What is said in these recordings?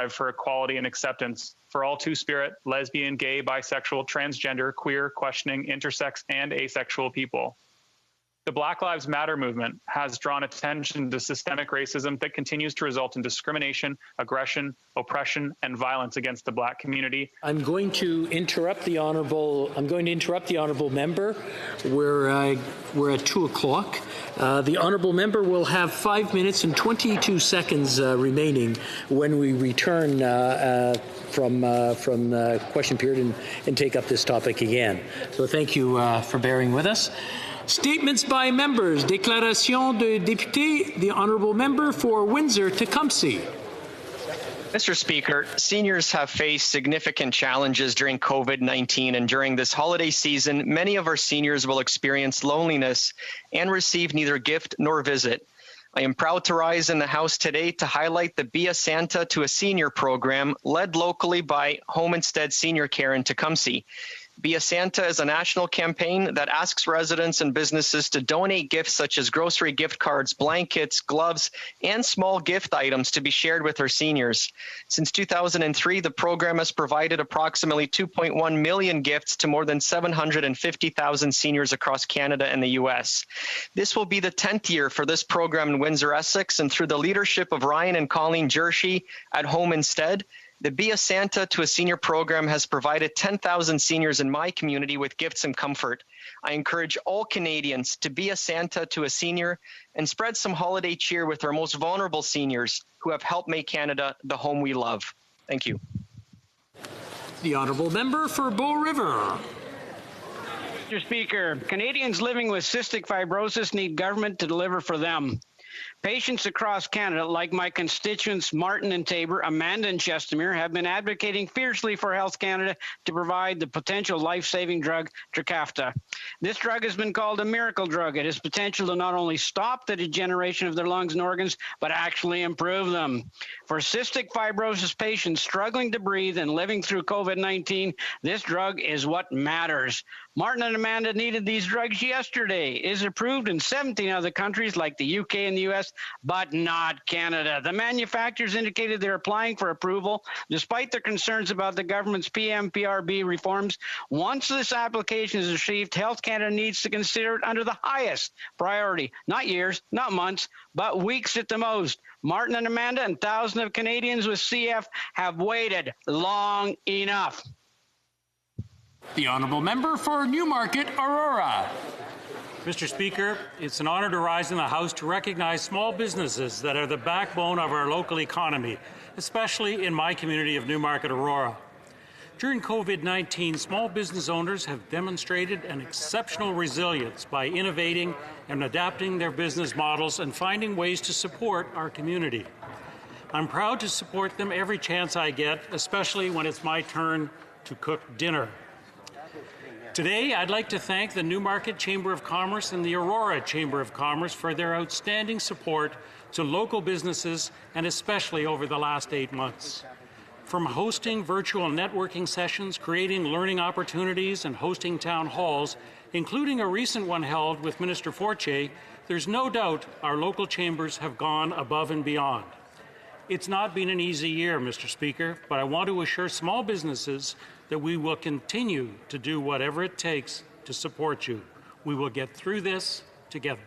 strive for equality and acceptance for all two-spirit, lesbian, gay, bisexual, transgender, queer, questioning, intersex, and asexual people. The Black Lives Matter movement has drawn attention to systemic racism that continues to result in discrimination, aggression, oppression, and violence against the Black community. I'm going to interrupt the honourable member. We're at 2 o'clock. The honourable member will have 5 minutes and 22 seconds remaining when we return from the question period and take up this topic again. So thank you for bearing with us. Statements by members. Déclaration de député. The honourable member for Windsor-Tecumseh. Mr. Speaker, seniors have faced significant challenges during COVID-19, and during this holiday season, many of our seniors will experience loneliness and receive neither gift nor visit. I am proud to rise in the House today to highlight the Be a Santa to a Senior program led locally by Home Instead Senior Care in Tecumseh. Be a Santa is a national campaign that asks residents and businesses to donate gifts such as grocery gift cards, blankets, gloves, and small gift items to be shared with our seniors. Since 2003, the program has provided approximately 2.1 million gifts to more than 750,000 seniors across Canada and the U.S. This will be the 10th year for this program in Windsor, Essex, and through the leadership of Ryan and Colleen Jershey at Home Instead, the Be a Santa to a Senior program has provided 10,000 seniors in my community with gifts and comfort. I encourage all Canadians to be a Santa to a senior and spread some holiday cheer with our most vulnerable seniors who have helped make Canada the home we love. Thank you. The honourable member for Bow River. Mr. Speaker, Canadians living with cystic fibrosis need government to deliver for them. Patients across Canada, like my constituents Martin and Tabor, Amanda and Chestermere, have been advocating fiercely for Health Canada to provide the potential life-saving drug Trikafta. This drug has been called a miracle drug. It has potential to not only stop the degeneration of their lungs and organs, but actually improve them. For cystic fibrosis patients struggling to breathe and living through COVID-19, this drug is what matters. Martin and Amanda needed these drugs yesterday. It is approved in 17 other countries like the UK and the US, but not Canada. The manufacturers indicated they're applying for approval despite their concerns about the government's PMPRB reforms. Once this application is received, Health Canada needs to consider it under the highest priority, not years, not months, but weeks at the most. Martin and Amanda and thousands of Canadians with CF have waited long enough. The honourable member for Newmarket, Aurora. Mr. Speaker, it's an honour to rise in the House to recognize small businesses that are the backbone of our local economy, especially in my community of Newmarket, Aurora. During COVID-19, small business owners have demonstrated an exceptional resilience by innovating and adapting their business models and finding ways to support our community. I'm proud to support them every chance I get, especially when it's my turn to cook dinner. Today, I'd like to thank the Newmarket Chamber of Commerce and the Aurora Chamber of Commerce for their outstanding support to local businesses, and especially over the last 8 months. From hosting virtual networking sessions, creating learning opportunities, and hosting town halls, including a recent one held with Minister Fortier, there's no doubt our local chambers have gone above and beyond. It's not been an easy year, Mr. Speaker, but I want to assure small businesses that we will continue to do whatever it takes to support you. We will get through this together.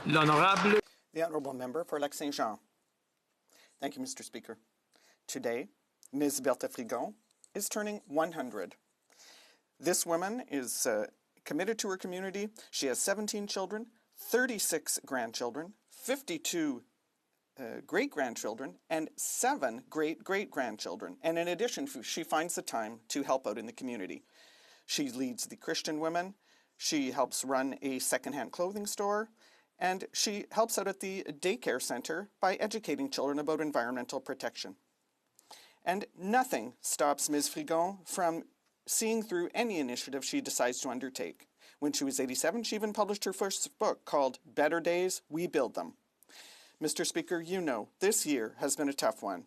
The Honourable Member for Lac-Saint-Jean. Thank you, Mr. Speaker. Today, Ms. Berthe Frigon is turning 100. This woman is committed to her community. She has 17 children, 36 grandchildren, 52 great-grandchildren, and 7 great-great-grandchildren. And in addition, she finds the time to help out in the community. She leads the Christian Women, she helps run a second-hand clothing store, and she helps out at the daycare center by educating children about environmental protection. And nothing stops Ms. Frigon from seeing through any initiative she decides to undertake. When she was 87, she even published her first book called Better Days, We Build Them. Mr. Speaker, you know, this year has been a tough one,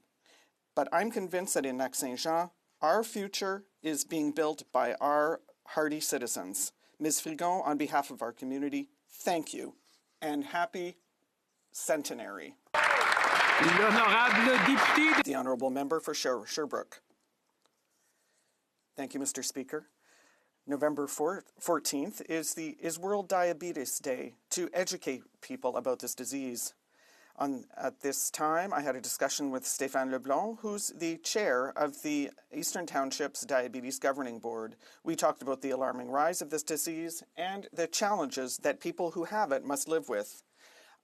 but I'm convinced that in Lac-Saint-Jean, our future is being built by our hardy citizens. Ms. Frigon, on behalf of our community, thank you, and happy centenary. The Honourable Member for Sherbrooke. Thank you, Mr. Speaker. November 14th is World Diabetes Day, to educate people about this disease. At this time, I had a discussion with Stéphane Leblanc, who's the chair of the Eastern Townships Diabetes Governing Board. We talked about the alarming rise of this disease and the challenges that people who have it must live with.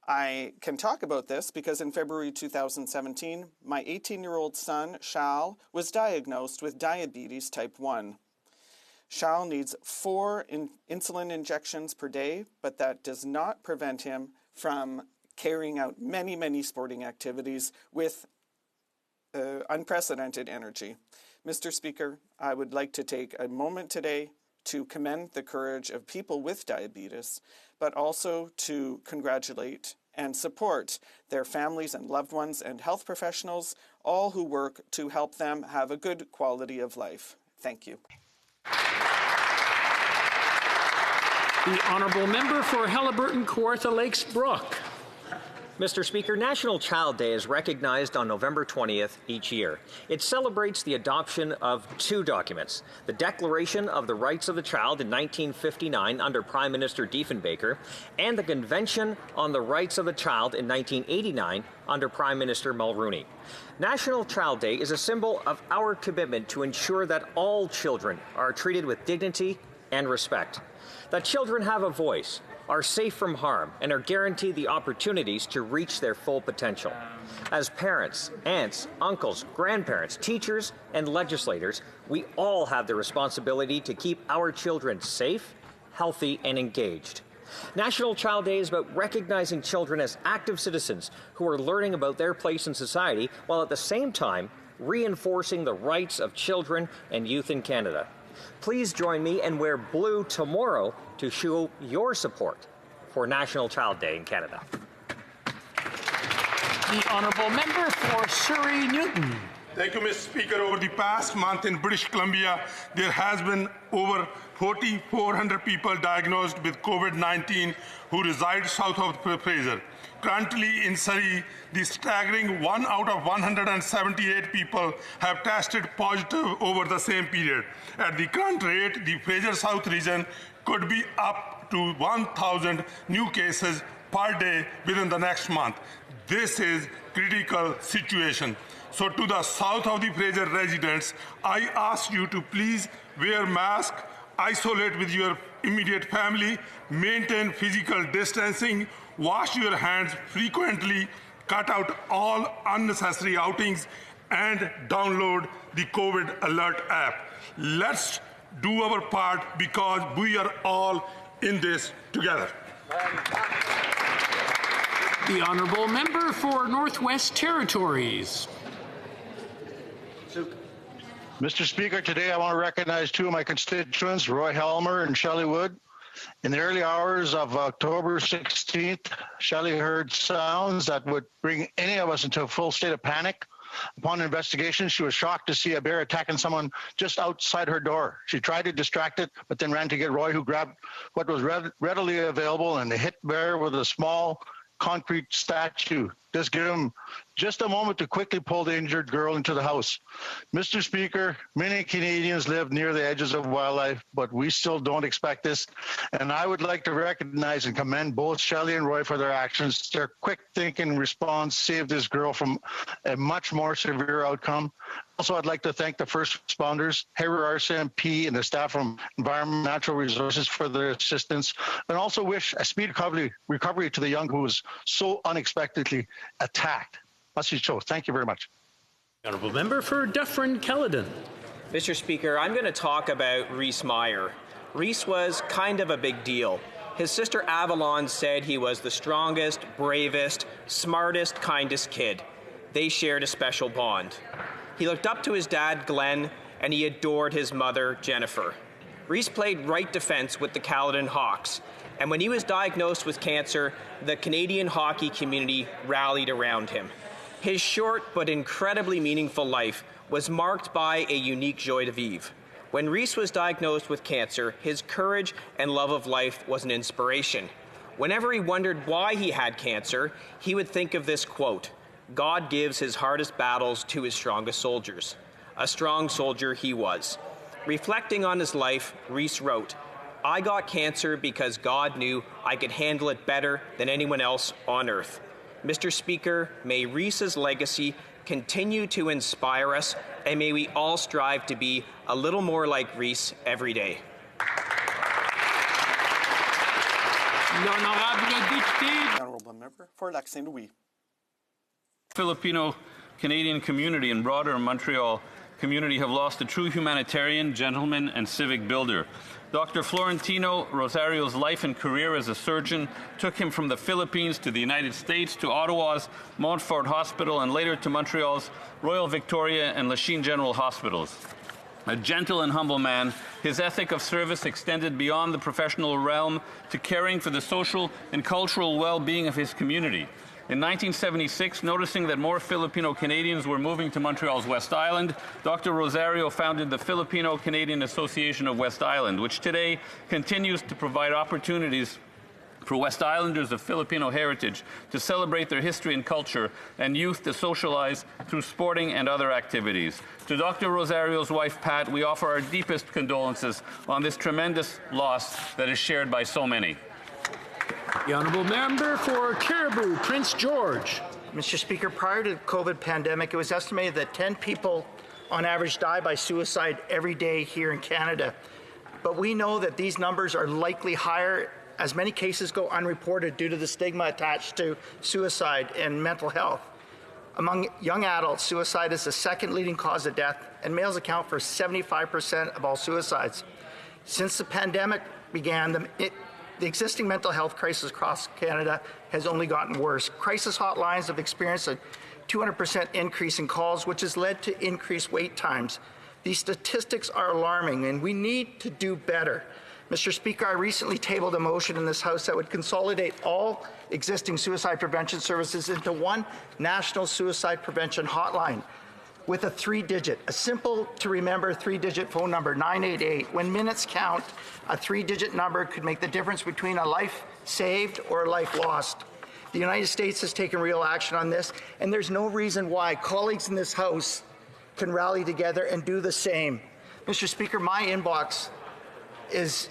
I can talk about this because in February 2017, my 18-year-old son, Charles, was diagnosed with diabetes type 1. Charles needs 4 insulin injections per day, but that does not prevent him from carrying out many, many sporting activities with unprecedented energy. Mr. Speaker, I would like to take a moment today to commend the courage of people with diabetes, but also to congratulate and support their families and loved ones and health professionals, all who work to help them have a good quality of life. Thank you. The Honourable Member for Halliburton, Kawartha Lakes Brook. Mr. Speaker, National Child Day is recognized on November 20th each year. It celebrates the adoption of 2 documents, the Declaration of the Rights of the Child in 1959 under Prime Minister Diefenbaker, and the Convention on the Rights of the Child in 1989 under Prime Minister Mulroney. National Child Day is a symbol of our commitment to ensure that all children are treated with dignity and respect, that children have a voice, are safe from harm, and are guaranteed the opportunities to reach their full potential. As parents, aunts, uncles, grandparents, teachers, and legislators, we all have the responsibility to keep our children safe, healthy, and engaged. National Child Day is about recognizing children as active citizens who are learning about their place in society, while at the same time reinforcing the rights of children and youth in Canada. Please join me and wear blue tomorrow to show your support for National Child Day in Canada. The Honourable Member for Surrey Newton. Thank you, Mr. Speaker. Over the past month in British Columbia, there has been over 4,400 people diagnosed with COVID-19 who reside south of the Fraser. Currently in Surrey, the staggering 1 out of 178 people have tested positive over the same period. At the current rate, the Fraser South region could be up to 1,000 new cases per day within the next month. This is a critical situation. So to the south of the Fraser residents, I ask you to please wear masks, isolate with your immediate family, maintain physical distancing, wash your hands frequently, cut out all unnecessary outings, and download the COVID Alert app. Let's do our part because we are all in this together. The Honourable Member for Northwest Territories. Mr. Speaker, today I want to recognize 2 of my constituents, Roy Helmer and Shelley Wood. In the early hours of October 16th, Shelley heard sounds that would bring any of us into a full state of panic. Upon investigation, she was shocked to see a bear attacking someone just outside her door. She tried to distract it, but then ran to get Roy, who grabbed what was readily available and hit bear with a small concrete statue. Just give him just a moment to quickly pull the injured girl into the house. Mr. Speaker, many Canadians live near the edges of wildlife, but we still don't expect this. And I would like to recognize and commend both Shelley and Roy for their actions. Their quick thinking response saved this girl from a much more severe outcome. Also, I'd like to thank the first responders, Harry RCMP, and the staff from Environment and Natural Resources for their assistance, and also wish a speedy recovery to the young who was so unexpectedly attacked. Message show. Thank you very much. Honourable Member for Dufferin-Caledon. Mr. Speaker, I'm going to talk about Rhys Meyer. Rhys was kind of a big deal. His sister Avalon said he was the strongest, bravest, smartest, kindest kid. They shared a special bond. He looked up to his dad, Glenn, and he adored his mother, Jennifer. Rhys played right defense with the Caledon HoCs, and when he was diagnosed with cancer, the Canadian hockey community rallied around him. His short but incredibly meaningful life was marked by a unique joie de vivre. When Rhys was diagnosed with cancer, his courage and love of life was an inspiration. Whenever he wondered why he had cancer, he would think of this quote, God gives his hardest battles to his strongest soldiers. A strong soldier he was. Reflecting on his life, Reese wrote, "I got cancer because God knew I could handle it better than anyone else on earth." Mr. Speaker, may Reese's legacy continue to inspire us, and may we all strive to be a little more like Reese every day. The honourable member for Lac Saint Louis. Filipino Canadian community and broader Montreal community have lost a true humanitarian, gentleman, and civic builder. Dr. Florentino Rosario's life and career as a surgeon took him from the Philippines to the United States, to Ottawa's Montfort Hospital, and later to Montreal's Royal Victoria and Lachine General Hospitals. A gentle and humble man, his ethic of service extended beyond the professional realm to caring for the social and cultural well-being of his community. In 1976, noticing that more Filipino Canadians were moving to Montreal's West Island, Dr. Rosario founded the Filipino Canadian Association of West Island, which today continues to provide opportunities for West Islanders of Filipino heritage to celebrate their history and culture, and youth to socialize through sporting and other activities. To Dr. Rosario's wife, Pat, we offer our deepest condolences on this tremendous loss that is shared by so many. The honourable member for Caribou, Prince George. Mr. Speaker, prior to the COVID pandemic, it was estimated that 10 people on average die by suicide every day here in Canada. But we know that these numbers are likely higher as many cases go unreported due to the stigma attached to suicide and mental health. Among young adults, suicide is the second leading cause of death, and males account for 75% of all suicides. Since the pandemic began, the existing mental health crisis across Canada has only gotten worse. Crisis hotlines have experienced a 200% increase in calls, which has led to increased wait times. These statistics are alarming, and we need to do better. Mr. Speaker, I recently tabled a motion in this House that would consolidate all existing suicide prevention services into one national suicide prevention hotline with a a simple-to-remember three-digit phone number, 988. When minutes count, a three-digit number could make the difference between a life saved or a life lost. The United States has taken real action on this, and there's no reason why colleagues in this House can rally together and do the same. Mr. Speaker, my inbox is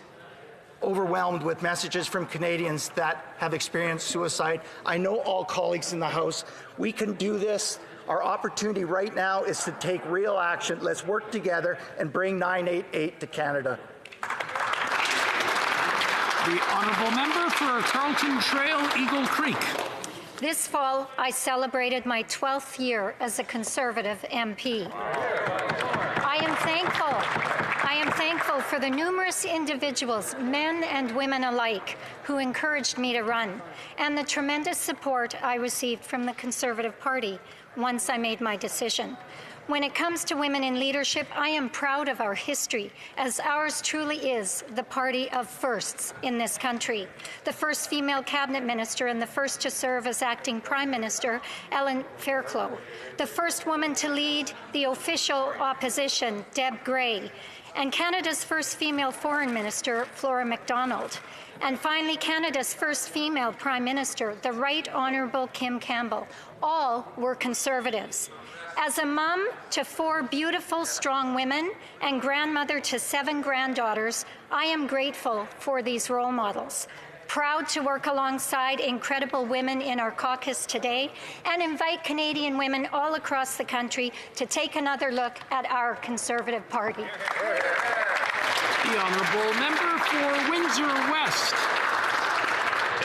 overwhelmed with messages from Canadians that have experienced suicide. I know all colleagues in the House. We can do this. Our opportunity right now is to take real action. Let's work together and bring 988 to Canada. The honourable member for Carlton Trail, Eagle Creek. This fall, I celebrated my 12th year as a Conservative MP. I am thankful for the numerous individuals, men and women alike, who encouraged me to run, and the tremendous support I received from the Conservative Party once I made my decision. When it comes to women in leadership, I am proud of our history, as ours truly is the party of firsts in this country. The first female cabinet minister and the first to serve as acting prime minister, Ellen Fairclough. The first woman to lead the official opposition, Deb Gray. And Canada's first female foreign minister, Flora MacDonald. And finally, Canada's first female prime minister, the Right Honourable Kim Campbell. All were Conservatives. As a mum to 4 beautiful, strong women and grandmother to 7 granddaughters, I am grateful for these role models. Proud to work alongside incredible women in our caucus today and invite Canadian women all across the country to take another look at our Conservative Party. The honourable member for Windsor West.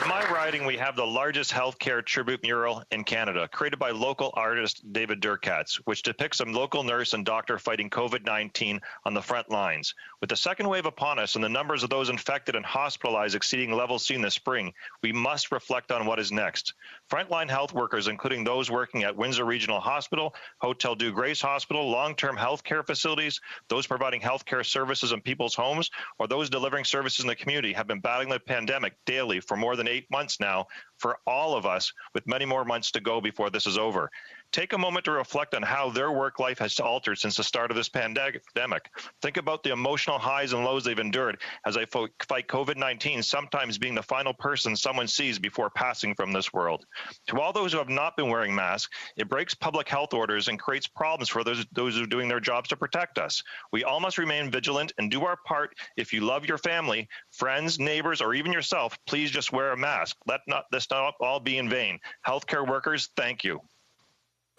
In my riding, we have the largest healthcare tribute mural in Canada, created by local artist David Durkatz, which depicts a local nurse and doctor fighting COVID-19 on the front lines. With the second wave upon us and the numbers of those infected and hospitalized exceeding levels seen this spring, we must reflect on what is next. Frontline health workers, including those working at Windsor Regional Hospital, Hotel Dieu Grace Hospital, long-term health care facilities, those providing health care services in people's homes, or those delivering services in the community, have been battling the pandemic daily for more than 8 months now, for all of us, with many more months to go before this is over. Take a moment to reflect on how their work life has altered since the start of this pandemic. Think about the emotional highs and lows they've endured as they fight COVID-19, sometimes being the final person someone sees before passing from this world. To all those who have not been wearing masks, it breaks public health orders and creates problems for those who are doing their jobs to protect us. We all must remain vigilant and do our part. If you love your family, friends, neighbors, or even yourself, please just wear a mask. Let this not all be in vain. Healthcare workers, thank you.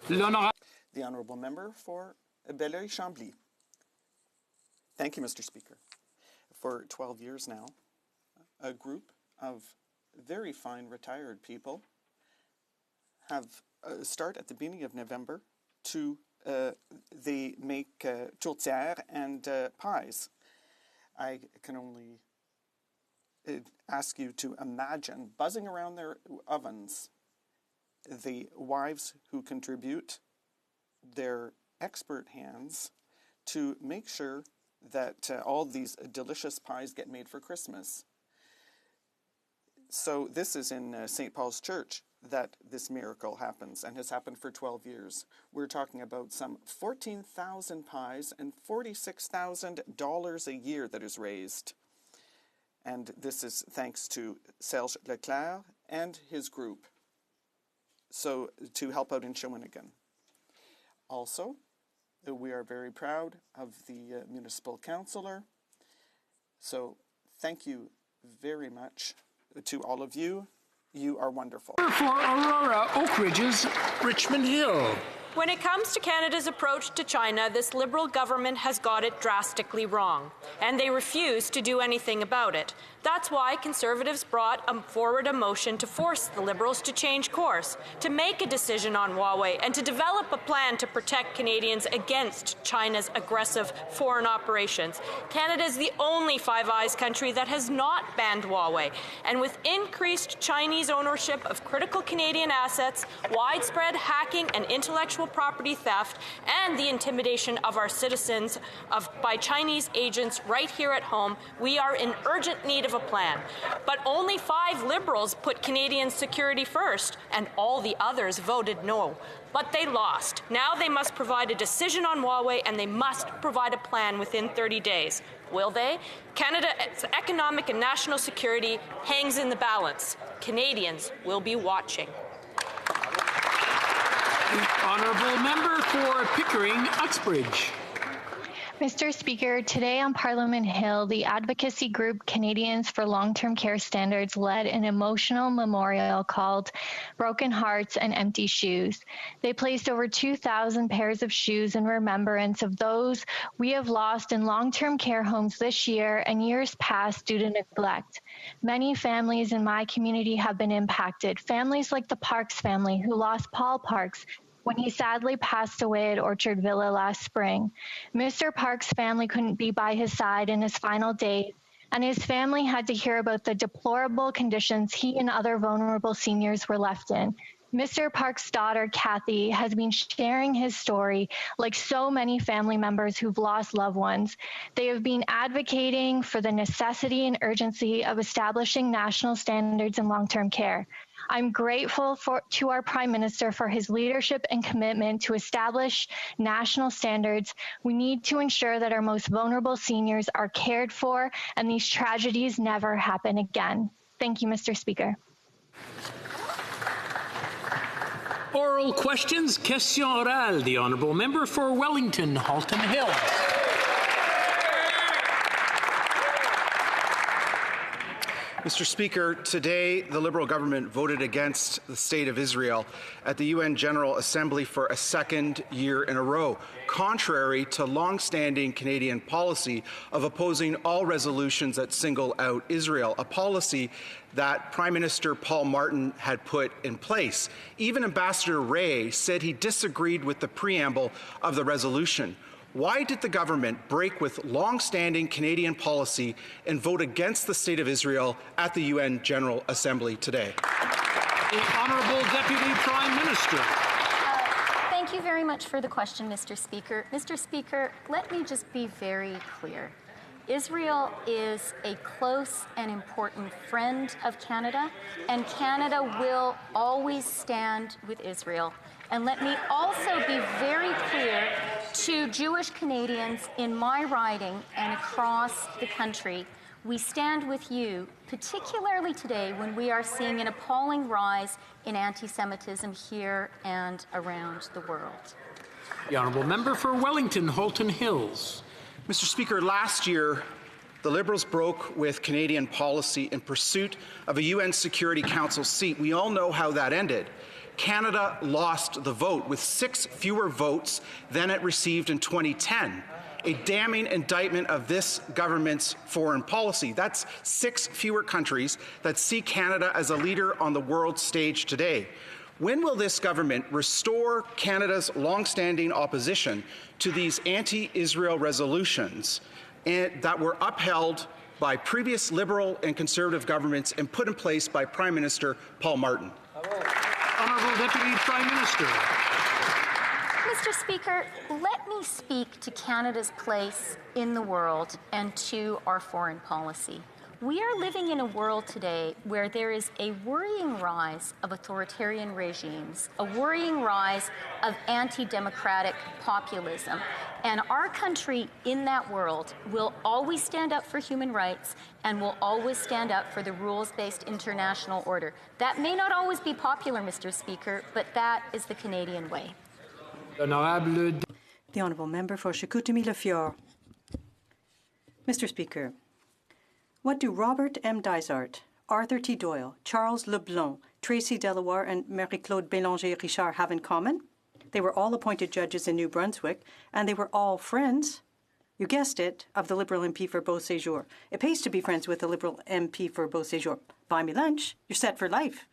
The Honourable Member for Belleuil-Chambly. Thank you, Mr. Speaker. For 12 years now, a group of very fine retired people have start at the beginning of November to they make tourtières and pies. I can only ask you to imagine buzzing around their ovens the wives who contribute their expert hands to make sure that all these delicious pies get made for Christmas. So this is in St. Paul's Church that this miracle happens and has happened for 12 years. We're talking about some 14,000 pies and $46,000 a year that is raised. And this is thanks to Serge Leclerc and his group. So to help out in Shawinigan. Also, we are very proud of the municipal councillor. So thank you very much to all of you. You are wonderful. For Aurora, Oak Ridge's Richmond Hill. When it comes to Canada's approach to China, this Liberal government has got it drastically wrong, and they refuse to do anything about it. That's why Conservatives brought forward a motion to force the Liberals to change course, to make a decision on Huawei, and to develop a plan to protect Canadians against China's aggressive foreign operations. Canada is the only Five Eyes country that has not banned Huawei, and with increased Chinese ownership of critical Canadian assets, widespread hacking and intellectual property theft, and the intimidation of our citizens by Chinese agents right here at home, we are in urgent need of a plan. But only 5 Liberals put Canadian security first, and all the others voted no. But they lost. Now they must provide a decision on Huawei, and they must provide a plan within 30 days. Will they? Canada's economic and national security hangs in the balance. Canadians will be watching. The Honourable Member for Pickering, Uxbridge. Mr. Speaker, today on Parliament Hill, the advocacy group Canadians for Long-Term Care Standards led an emotional memorial called Broken Hearts and Empty Shoes. They placed over 2,000 pairs of shoes in remembrance of those we have lost in long-term care homes this year and years past due to neglect. Many families in my community have been impacted. Families like the Parks family who lost Paul Parks when he sadly passed away at Orchard Villa last spring. Mr. Park's family couldn't be by his side in his final days, and his family had to hear about the deplorable conditions he and other vulnerable seniors were left in. Mr. Park's daughter, Kathy, has been sharing his story like so many family members who've lost loved ones. They have been advocating for the necessity and urgency of establishing national standards in long-term care. I'm grateful to our Prime Minister for his leadership and commitment to establish national standards. We need to ensure that our most vulnerable seniors are cared for and these tragedies never happen again. Thank you, Mr. Speaker. Oral questions, question orale. The Honourable Member for Wellington, Halton Hills. Mr. Speaker, today the Liberal government voted against the State of Israel at the UN General Assembly for a second year in a row, contrary to long-standing Canadian policy of opposing all resolutions that single out Israel, a policy that Prime Minister Paul Martin had put in place. Even Ambassador Ray said he disagreed with the preamble of the resolution. Why did the government break with long-standing Canadian policy and vote against the State of Israel at the UN General Assembly today? The Honourable Deputy Prime Minister. Thank you very much for the question, Mr. Speaker. Mr. Speaker, let me just be very clear. Israel is a close and important friend of Canada, and Canada will always stand with Israel. And let me also be very clear to Jewish Canadians in my riding and across the country. We stand with you, particularly today when we are seeing an appalling rise in anti-Semitism here and around the world. The honourable member for Wellington, Halton Hills. Mr. Speaker, last year, the Liberals broke with Canadian policy in pursuit of a UN Security Council seat. We all know how that ended. Canada lost the vote with 6 fewer votes than it received in 2010. A damning indictment of this government's foreign policy. That's 6 fewer countries that see Canada as a leader on the world stage today. When will this government restore Canada's long-standing opposition to these anti-Israel resolutions that were upheld by previous Liberal and Conservative governments and put in place by Prime Minister Paul Martin? Honourable Deputy Prime Minister. Mr. Speaker, let me speak to Canada's place in the world and to our foreign policy. We are living in a world today where there is a worrying rise of authoritarian regimes, a worrying rise of anti-democratic populism. And our country in that world will always stand up for human rights and will always stand up for the rules-based international order. That may not always be popular, Mr. Speaker, but that is the Canadian way. The Honourable Member for Chicoutimi-Le-Fjord. Mr. Speaker, what do Robert M. Dysart, Arthur T. Doyle, Charles Leblanc, Tracy Delaware, and Marie-Claude Bélanger-Richard have in common? They were all appointed judges in New Brunswick, and they were all friends, you guessed it, of the Liberal MP for Beauséjour. It pays to be friends with the Liberal MP for Beauséjour. Buy me lunch, you're set for life.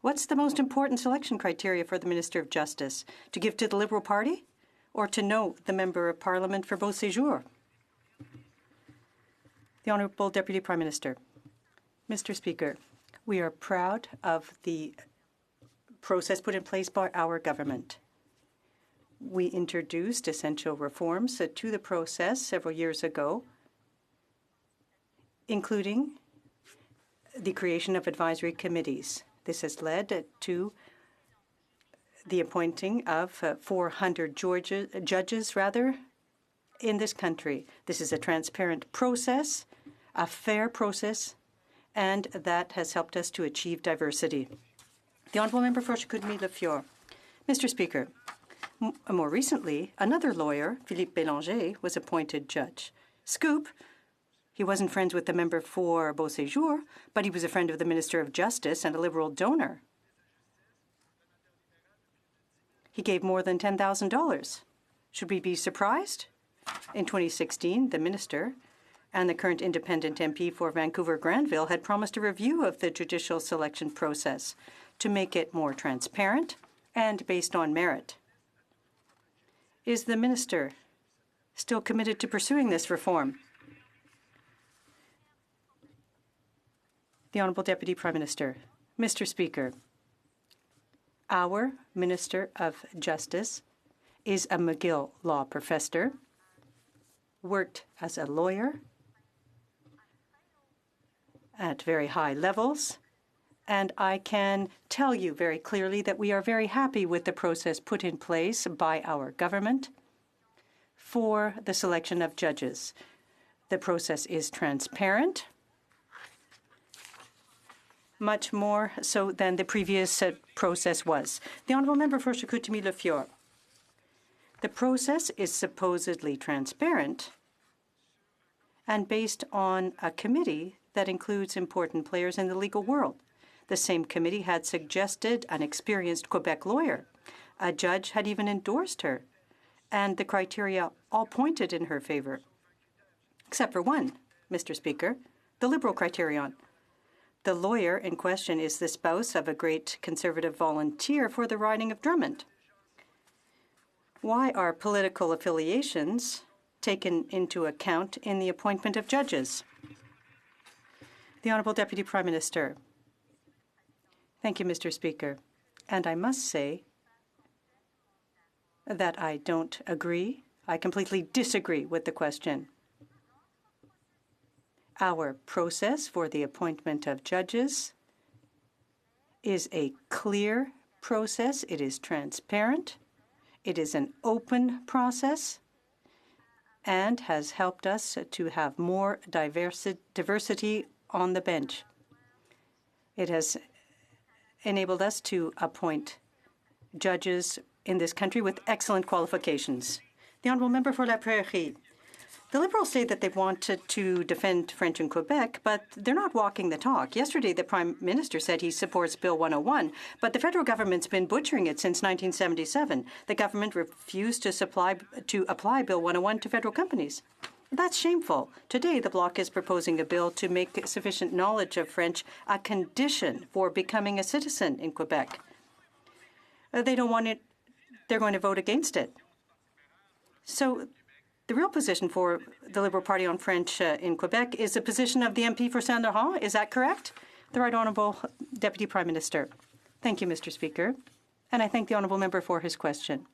What's the most important selection criteria for the Minister of Justice? To give to the Liberal Party or to know the Member of Parliament for Beauséjour? The Honourable Deputy Prime Minister. Mr. Speaker, we are proud of the process put in place by our government. We introduced essential reforms to the process several years ago, including the creation of advisory committees. This has led to the appointing of 400 judges in this country. This is a transparent process, a fair process, and that has helped us to achieve diversity. The Honourable Member for Chicoutimi-Le-Fjord. Mr. Speaker, more recently, another lawyer, Philippe Bélanger, was appointed judge. Scoop, he wasn't friends with the member for Beauséjour, but he was a friend of the Minister of Justice and a Liberal donor. He gave more than $10,000. Should we be surprised? In 2016, the minister and the current independent MP for Vancouver-Granville had promised a review of the judicial selection process to make it more transparent and based on merit. Is the minister still committed to pursuing this reform? The Honourable Deputy Prime Minister. Mr. Speaker, our Minister of Justice is a McGill Law professor, worked as a lawyer at very high levels, and I can tell you very clearly that we are very happy with the process put in place by our government for the selection of judges. The process is transparent, much more so than the previous process was. The Honourable Member for Chicoutimi-Le-Fjord. The process is supposedly transparent and based on a committee that includes important players in the legal world. The same committee had suggested an experienced Quebec lawyer. A judge had even endorsed her, and the criteria all pointed in her favor. Except for one, Mr. Speaker, the Liberal criterion. The lawyer in question is the spouse of a great Conservative volunteer for the riding of Drummond. Why are political affiliations taken into account in the appointment of judges? The Honourable Deputy Prime Minister. Thank you, Mr. Speaker. And I must say that I don't agree. I completely disagree with the question. Our process for the appointment of judges is a clear process. It is transparent. It is an open process and has helped us to have more diversity on the bench. It has enabled us to appoint judges in this country with excellent qualifications. The Honourable Member for La Prairie. The Liberals say that they wanted to defend French in Quebec, but they're not walking the talk. Yesterday, the Prime Minister said he supports Bill 101, but the federal government's been butchering it since 1977. The government refused to apply Bill 101 to federal companies. That's shameful. Today, the Bloc is proposing a bill to make sufficient knowledge of French a condition for becoming a citizen in Quebec. They don't want it. They're going to vote against it. So the real position for the Liberal Party on French in Quebec is the position of the MP for Saint-Laurent. Is that correct? The Right Honourable Deputy Prime Minister. Thank you, Mr. Speaker. And I thank the Honourable Member for his question.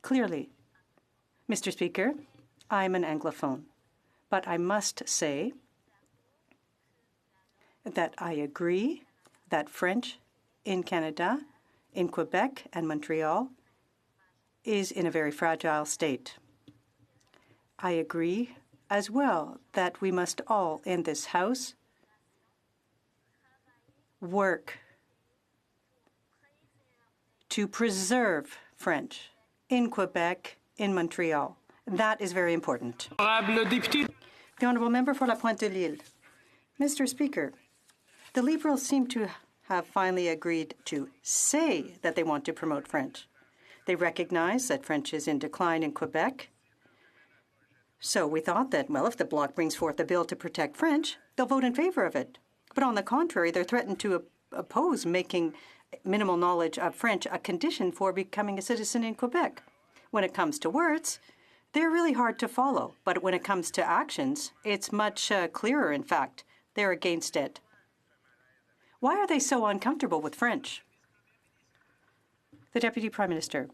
Clearly, Mr. Speaker, I'm an Anglophone, but I must say that I agree that French in Canada, in Quebec and Montreal is in a very fragile state. I agree as well that we must all in this House work to preserve French in Quebec, in Montreal. That is very important. The Honourable Member for La Pointe-de-l'Île. Mr. Speaker, the Liberals seem to have finally agreed to say that they want to promote French. They recognize that French is in decline in Quebec. So we thought that, well, if the Bloc brings forth a bill to protect French, they'll vote in favor of it. But on the contrary, they're threatened to oppose making minimal knowledge of French a condition for becoming a citizen in Quebec. When it comes to words, they're really hard to follow. But when it comes to actions, it's much clearer, in fact. They're against it. Why are they so uncomfortable with French? The Deputy Prime Minister.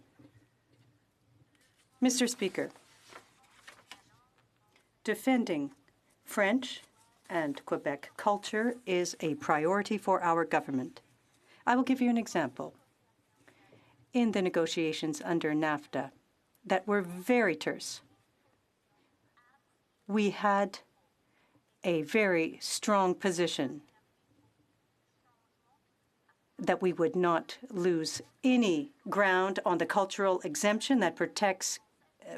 Mr. Speaker, defending French and Quebec culture is a priority for our government. I will give you an example. In the negotiations under NAFTA that were very terse, we had a very strong position that we would not lose any ground on the cultural exemption that protects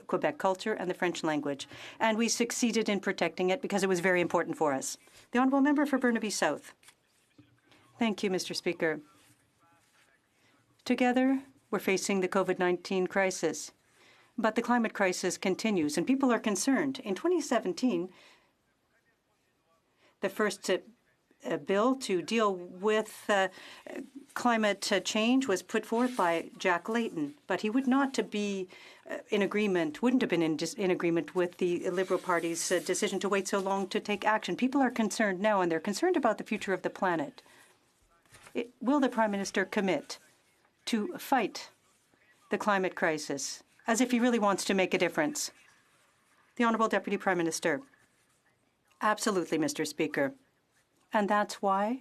Quebec culture and the French language. And we succeeded in protecting it because it was very important for us. The Honourable Member for Burnaby South. Thank you, Mr. Speaker. Together, we're facing the COVID-19 crisis. But the climate crisis continues, and people are concerned. In 2017, the first bill to deal with climate change was put forth by Jack Layton, but he would not be in agreement, wouldn't have been in agreement with the Liberal Party's decision to wait so long to take action. People are concerned now, and they're concerned about the future of the planet. Will the Prime Minister commit to fight the climate crisis as if he really wants to make a difference? The Honourable Deputy Prime Minister. Absolutely, Mr. Speaker. And that's why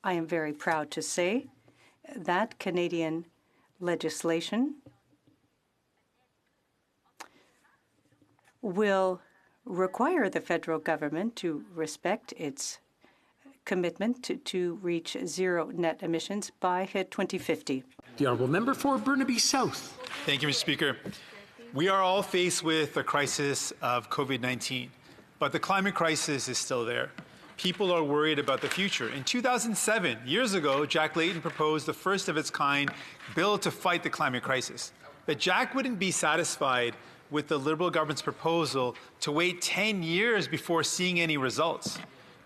I am very proud to say that Canadian legislation will require the federal government to respect its commitment to reach zero net emissions by 2050. The Honourable Member for Burnaby South. Thank you, Mr. Speaker. We are all faced with the crisis of COVID-19, but the climate crisis is still there. People are worried about the future. In 2007, years ago, Jack Layton proposed the first of its kind bill to fight the climate crisis. But Jack wouldn't be satisfied with the Liberal government's proposal to wait 10 years before seeing any results.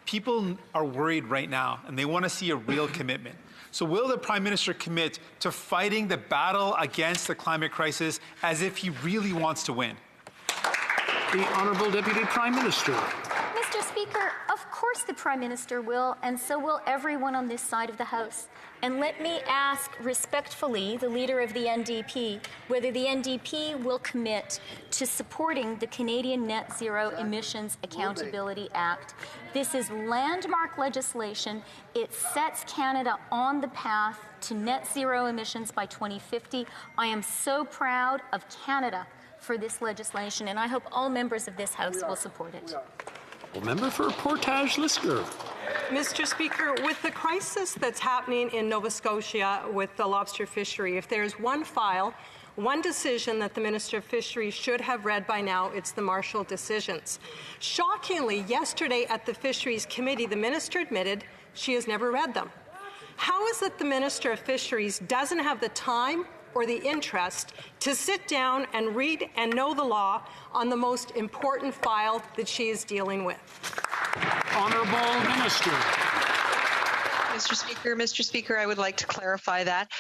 People are worried right now, and they want to see a real commitment. So will the Prime Minister commit to fighting the battle against the climate crisis as if he really wants to win? The Honourable Deputy Prime Minister. Mr. Speaker, of course the Prime Minister will, and so will everyone on this side of the House. And let me ask respectfully the Leader of the NDP whether the NDP will commit to supporting the Canadian Net Zero Emissions Accountability Act. This is landmark legislation. It sets Canada on the path to net zero emissions by 2050. I am so proud of Canada for this legislation, and I hope all members of this House will support it. Member for Portage-Lisker. Mr. Speaker, with the crisis that's happening in Nova Scotia with the lobster fishery, if there's one file, one decision that the Minister of Fisheries should have read by now, it's the Marshall decisions. Shockingly, yesterday at the Fisheries Committee, the Minister admitted she has never read them. How is it the Minister of Fisheries doesn't have the time or the interest to sit down and read and know the law on the most important file that she is dealing with? Honourable Minister. Mr. Speaker, I would like to clarify that.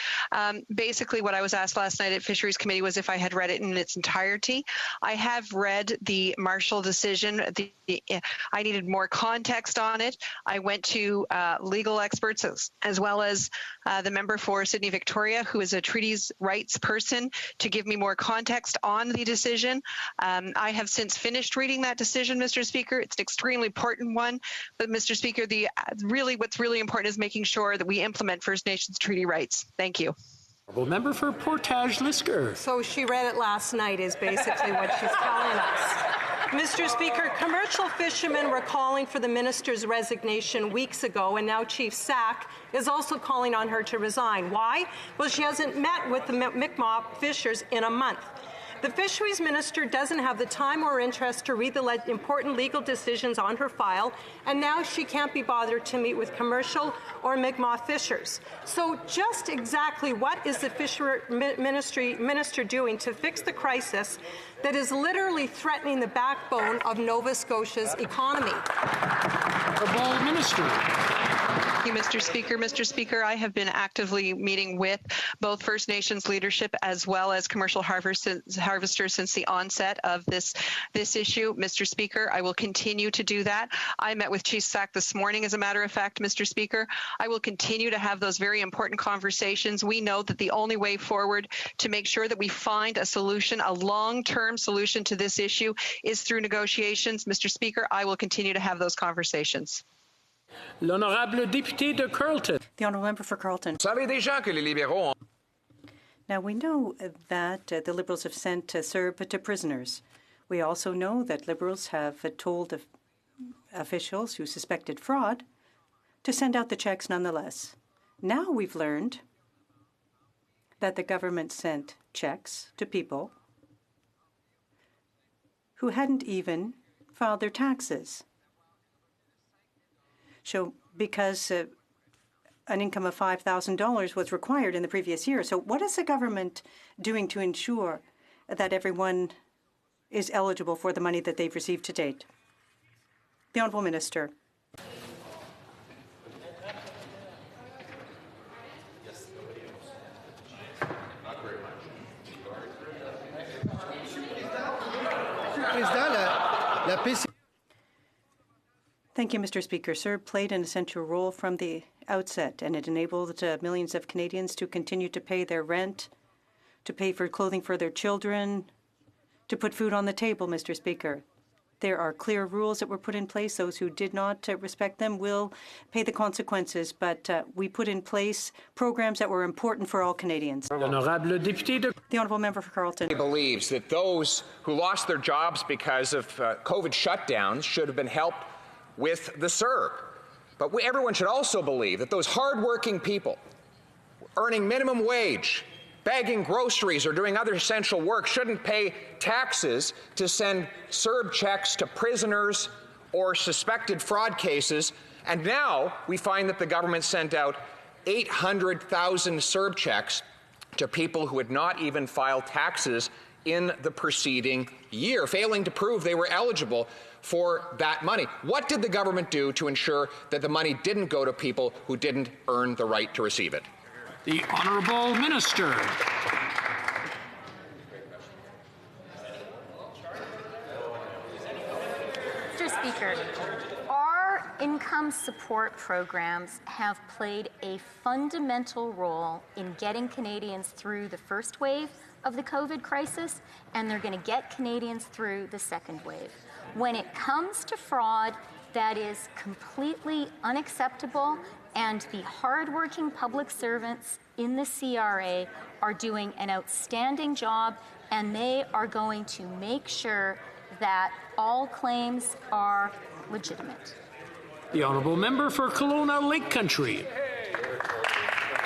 Basically, what I was asked last night at Fisheries Committee was if I had read it in its entirety. I have read the Marshall decision. I needed more context on it. I went to legal experts as well as the member for Sydney Victoria, who is a treaties rights person, to give me more context on the decision. I have since finished reading that decision, Mr. Speaker. It's an extremely important one. But, Mr. Speaker, what's really important is making sure that we implement First Nations treaty rights. Thank you. Member for Portage-Lisker. So she read it last night is basically what she's telling us. Mr. Speaker, commercial fishermen were calling for the minister's resignation weeks ago, and now Chief Sack is also calling on her to resign. Why? Well, she hasn't met with the Mi'kmaq fishers in a month. The Fisheries Minister doesn't have the time or interest to read the important legal decisions on her file, and now she can't be bothered to meet with commercial or Mi'kmaq fishers. So just exactly what is the Fisheries Minister doing to fix the crisis that is literally threatening the backbone of Nova Scotia's economy? Honourable Minister. Thank you, Mr. Speaker. Mr. Speaker, I have been actively meeting with both First Nations leadership as well as commercial harvesters since the onset of this issue. Mr. Speaker, I will continue to do that. I met with Chief Sack this morning, as a matter of fact, Mr. Speaker. I will continue to have those very important conversations. We know that the only way forward to make sure that we find a solution, a long-term solution to this issue, is through negotiations. Mr. Speaker, I will continue to have those conversations. L'honorable député de Carleton. The honourable member for Carleton. Now, we know that the Liberals have sent CERB to prisoners. We also know that Liberals have told officials who suspected fraud to send out the checks nonetheless. Now we've learned that the government sent checks to people who hadn't even filed their taxes. So because an income of $5,000 was required in the previous year. So what is the government doing to ensure that everyone is eligible for the money that they've received to date? The Honourable Minister. Thank you, Mr. Speaker. CERB played an essential role from the outset, and it enabled millions of Canadians to continue to pay their rent, to pay for clothing for their children, to put food on the table, Mr. Speaker. There are clear rules that were put in place. Those who did not respect them will pay the consequences, but we put in place programs that were important for all Canadians. The Honourable Member for Carleton. He believes that those who lost their jobs because of COVID shutdowns should have been helped with the CERB. But everyone should also believe that those hardworking people earning minimum wage, bagging groceries or doing other essential work shouldn't pay taxes to send CERB checks to prisoners or suspected fraud cases. And now we find that the government sent out 800,000 CERB checks to people who had not even filed taxes in the preceding year, failing to prove they were eligible for that money. What did the government do to ensure that the money didn't go to people who didn't earn the right to receive it? The Honourable Minister. Mr. Speaker, our income support programs have played a fundamental role in getting Canadians through the first wave of the COVID crisis, and they're going to get Canadians through the second wave. When it comes to fraud, that is completely unacceptable, and the hardworking public servants in the CRA are doing an outstanding job, and they are going to make sure that all claims are legitimate. The Honourable Member for Kelowna Lake Country.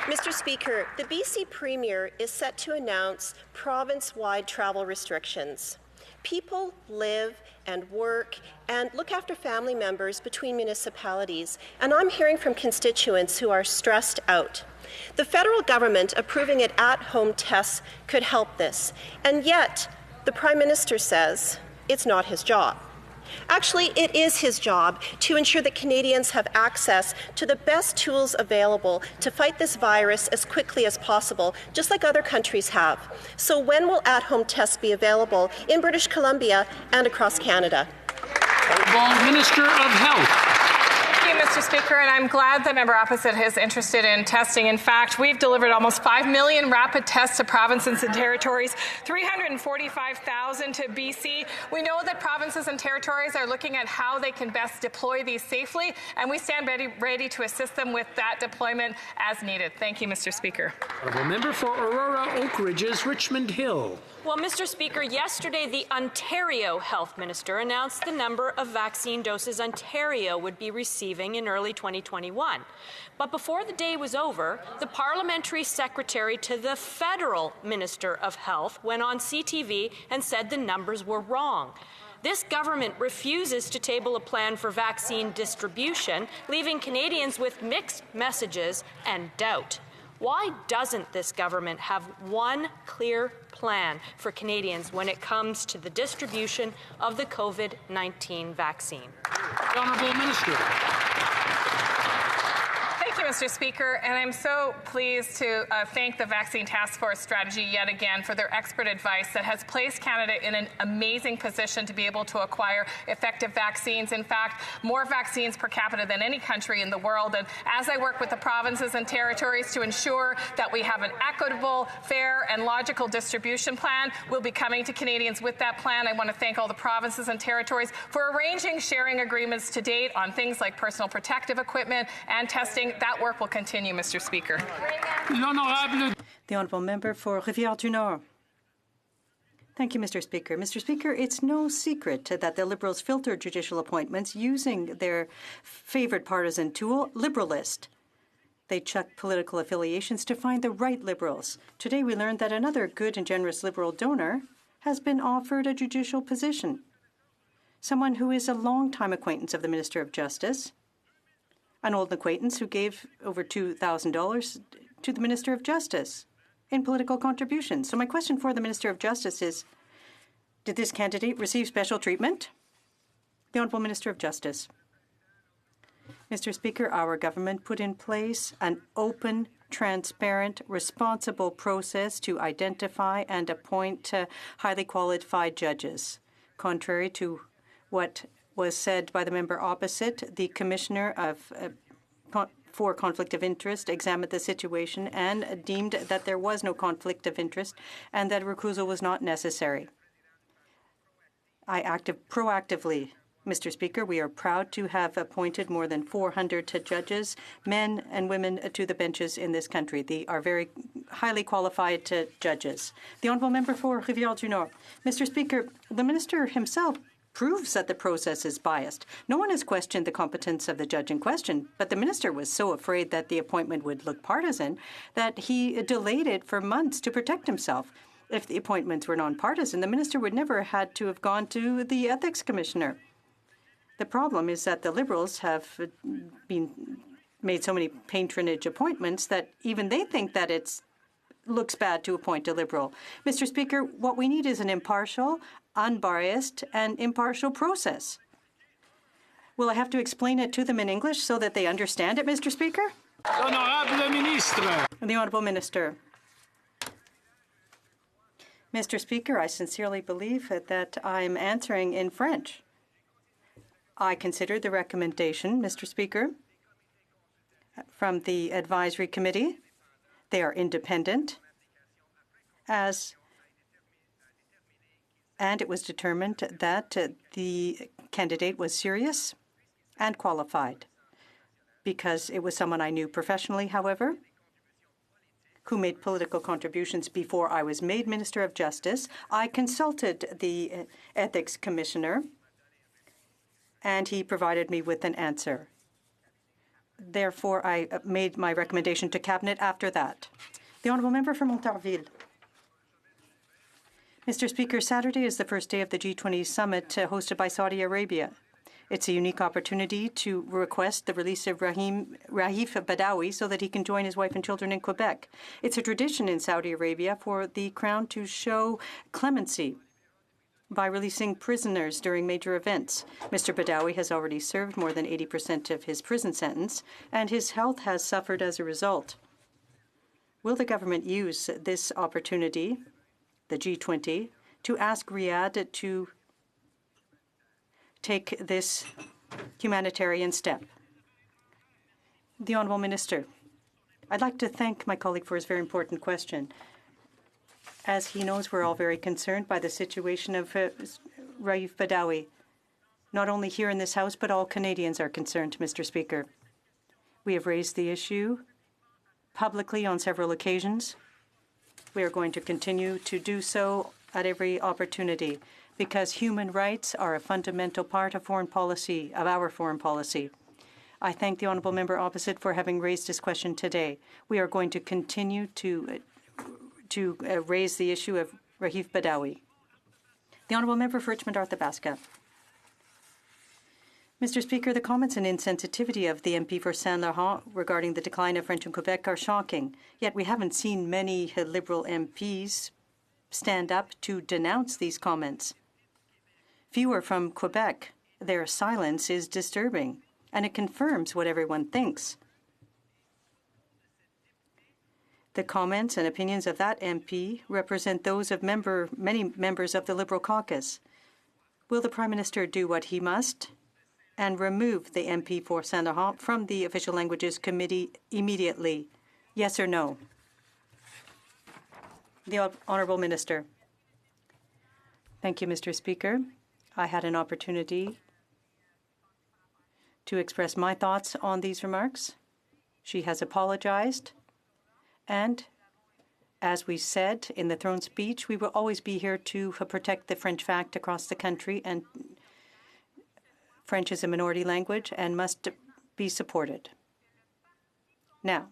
Mr. Speaker, the BC Premier is set to announce province-wide travel restrictions. People live and work and look after family members between municipalities, and I'm hearing from constituents who are stressed out. The federal government approving at-home tests could help this, and yet the Prime Minister says it's not his job. Actually, it is his job to ensure that Canadians have access to the best tools available to fight this virus as quickly as possible, just like other countries have. So when will at-home tests be available in British Columbia and across Canada? Minister of Health. Thank you, Mr. Speaker, and I'm glad the member opposite is interested in testing. In fact, we've delivered almost 5 million rapid tests to provinces and territories, 345,000 to BC. We know that provinces and territories are looking at how they can best deploy these safely, and we stand ready to assist them with that deployment as needed. Thank you, Mr. Speaker. Honourable Member for Aurora Oak Ridges, Richmond Hill. Well, Mr. Speaker, yesterday the Ontario Health Minister announced the number of vaccine doses Ontario would be receiving in early 2021. But before the day was over, the parliamentary secretary to the federal Minister of Health went on CTV and said the numbers were wrong. This government refuses to table a plan for vaccine distribution, leaving Canadians with mixed messages and doubt. Why doesn't this government have one clear plan for Canadians when it comes to the distribution of the COVID-19 vaccine? The Honourable Minister. Thank you, Mr. Speaker, and I'm so pleased to thank the Vaccine Task Force strategy yet again for their expert advice that has placed Canada in an amazing position to be able to acquire effective vaccines. In fact, more vaccines per capita than any country in the world. And as I work with the provinces and territories to ensure that we have an equitable, fair, and logical distribution plan, we'll be coming to Canadians with that plan. I want to thank all the provinces and territories for arranging sharing agreements to date on things like personal protective equipment and testing. That work will continue, Mr. Speaker. The Honourable Member for Rivière-du-Nord. Thank you, Mr. Speaker. Mr. Speaker, it's no secret that the Liberals filter judicial appointments using their favourite partisan tool, Liberal List. They check political affiliations to find the right Liberals. Today we learned that another good and generous Liberal donor has been offered a judicial position. Someone who is a long-time acquaintance of the Minister of Justice, an old acquaintance who gave over $2,000 to the Minister of Justice in political contributions. So my question for the Minister of Justice is, did this candidate receive special treatment? The Honourable Minister of Justice. Mr. Speaker, our government put in place an open, transparent, responsible process to identify and appoint highly qualified judges. Contrary to what was said by the member opposite, the Commissioner for Conflict of Interest examined the situation and deemed that there was no conflict of interest and that recusal was not necessary. I acted proactively, Mr. Speaker. We are proud to have appointed more than 400 judges, men and women, to the benches in this country. They are very highly qualified judges. The Honourable Member for Rivière-du-Nord. Mr. Speaker, the Minister himself proves that the process is biased. No one has questioned the competence of the judge in question, but the minister was so afraid that the appointment would look partisan that he delayed it for months to protect himself. If the appointments were nonpartisan, the minister would never had to have gone to the ethics commissioner. The problem is that the Liberals have made so many patronage appointments that even they think that it looks bad to appoint a Liberal. Mr. Speaker, what we need is an impartial, unbiased, and impartial process. Will I have to explain it to them in English so that they understand it, Mr. Speaker? The Honourable Minister. Mr. Speaker, I sincerely believe that I'm answering in French. I consider the recommendation, Mr. Speaker, from the Advisory Committee. They are independent, and it was determined that the candidate was serious and qualified. Because it was someone I knew professionally, however, who made political contributions before I was made Minister of Justice, I consulted the Ethics Commissioner, and he provided me with an answer. Therefore, I made my recommendation to Cabinet after that. The Honourable Member for Montarville. Mr. Speaker, Saturday is the first day of the G20 summit hosted by Saudi Arabia. It's a unique opportunity to request the release of Raif Badawi so that he can join his wife and children in Quebec. It's a tradition in Saudi Arabia for the Crown to show clemency by releasing prisoners during major events. Mr. Badawi has already served more than 80% of his prison sentence, and his health has suffered as a result. Will the government use this opportunity, the G20, to ask Riyadh to take this humanitarian step? The Honourable Minister. I'd like to thank my colleague for his very important question. As he knows, we're all very concerned by the situation of Raif Badawi. Not only here in this House, but all Canadians are concerned, Mr. Speaker. We have raised the issue publicly on several occasions. We are going to continue to do so at every opportunity, because human rights are a fundamental part of foreign policy, of our foreign policy. I thank the honourable member opposite for having raised this question today. We are going to continue to raise the issue of Raif Badawi. The honourable member for Richmond-Arthabaska. Mr. Speaker, the comments and insensitivity of the MP for Saint-Laurent regarding the decline of French in Quebec are shocking. Yet we haven't seen many Liberal MPs stand up to denounce these comments. Fewer from Quebec. Their silence is disturbing, and it confirms what everyone thinks. The comments and opinions of that MP represent those of many members of the Liberal caucus. Will the Prime Minister do what he must and remove the MP for Saint-Laurent from the Official Languages Committee immediately? Yes or no? The Honourable Minister. Thank you, Mr. Speaker. I had an opportunity to express my thoughts on these remarks. She has apologized. And as we said in the throne speech, we will always be here to protect the French fact across the country. And French is a minority language and must be supported. Now,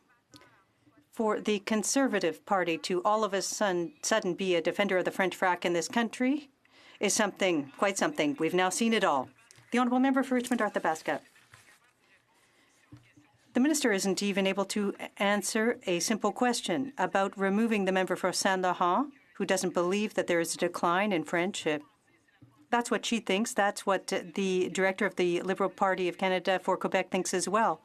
for the Conservative Party to all of a sudden be a defender of the French frac in this country is something, quite something. We've now seen it all. The honourable member for Richmond-Arthabaska. The minister isn't even able to answer a simple question about removing the member for Saint-Laurent, who doesn't believe that there is a decline in French. That's what she thinks. That's what the director of the Liberal Party of Canada for Quebec thinks as well.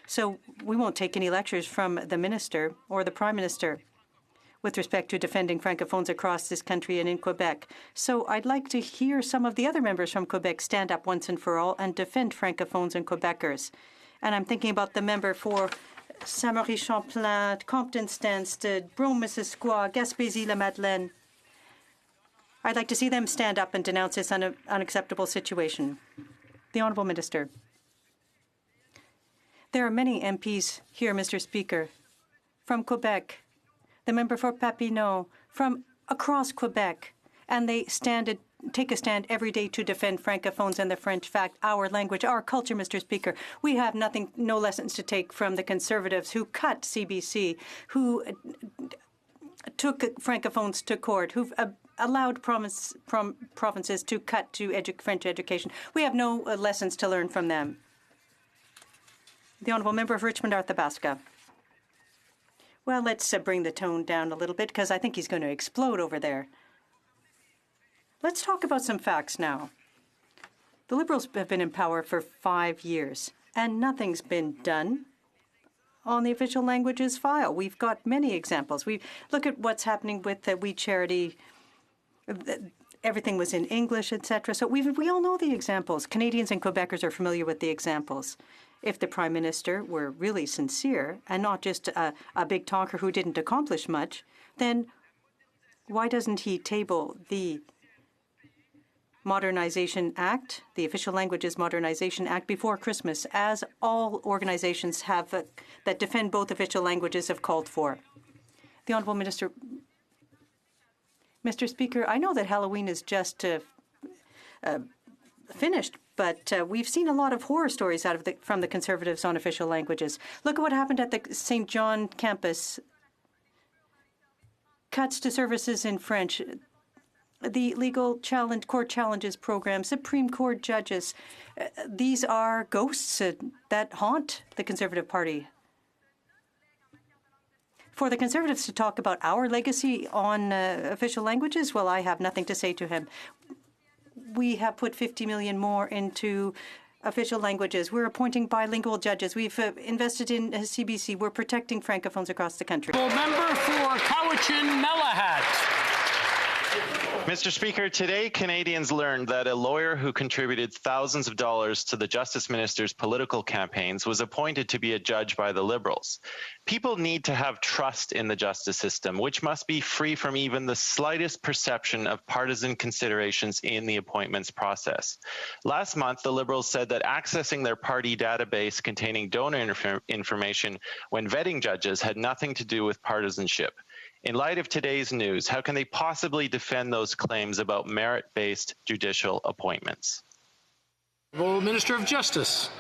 So we won't take any lectures from the minister or the prime minister with respect to defending francophones across this country and in Quebec. So I'd like to hear some of the other members from Quebec stand up once and for all and defend francophones and Quebecers. And I'm thinking about the member for Saint-Marie-Champlain, Compton-Stanstead, Brome-Missisquoi, Gaspésie-La-Madeleine. I'd like to see them stand up and denounce this unacceptable situation. The Honourable Minister. There are many MPs here, Mr. Speaker, from Quebec, the member for Papineau, from across Quebec, and they take a stand every day to defend francophones and the French fact, our language, our culture, Mr. Speaker. We have no lessons to take from the Conservatives who cut CBC, who took francophones to court, who've allowed provinces to cut to French education. We have no lessons to learn from them. The honourable member of Richmond-Arthabaska. Well, let's bring the tone down a little bit, because I think he's going to explode over there. Let's talk about some facts now. The Liberals have been in power for 5 years, and nothing's been done on the official languages file. We've got many examples. We look at what's happening with the We Charity. everything was in English, etc. So we all know the examples. Canadians and Quebecers are familiar with the examples. If the Prime Minister were really sincere and not just a big talker who didn't accomplish much, then why doesn't he table the Modernization Act, the Official Languages Modernization Act, before Christmas, as all organizations have that defend both official languages have called for? The Honourable Minister. Mr. Speaker, I know that Halloween is just finished, but we've seen a lot of horror stories from the Conservatives on official languages. Look at what happened at the St. John campus. Cuts to services in French. The legal court challenges program, Supreme Court judges. These are ghosts that haunt the Conservative Party. For the Conservatives to talk about our legacy on official languages, well, I have nothing to say to him. We have put $50 million more into official languages. We're appointing bilingual judges. We've invested in CBC. We're protecting Francophones across the country. Member for Cowichan-Mellahat. Mr. Speaker, today Canadians learned that a lawyer who contributed thousands of dollars to the Justice Minister's political campaigns was appointed to be a judge by the Liberals. People need to have trust in the justice system, which must be free from even the slightest perception of partisan considerations in the appointments process. Last month, the Liberals said that accessing their party database containing donor information when vetting judges had nothing to do with partisanship. In light of today's news, how can they possibly defend those claims about merit-based judicial appointments? Well, Minister of Justice.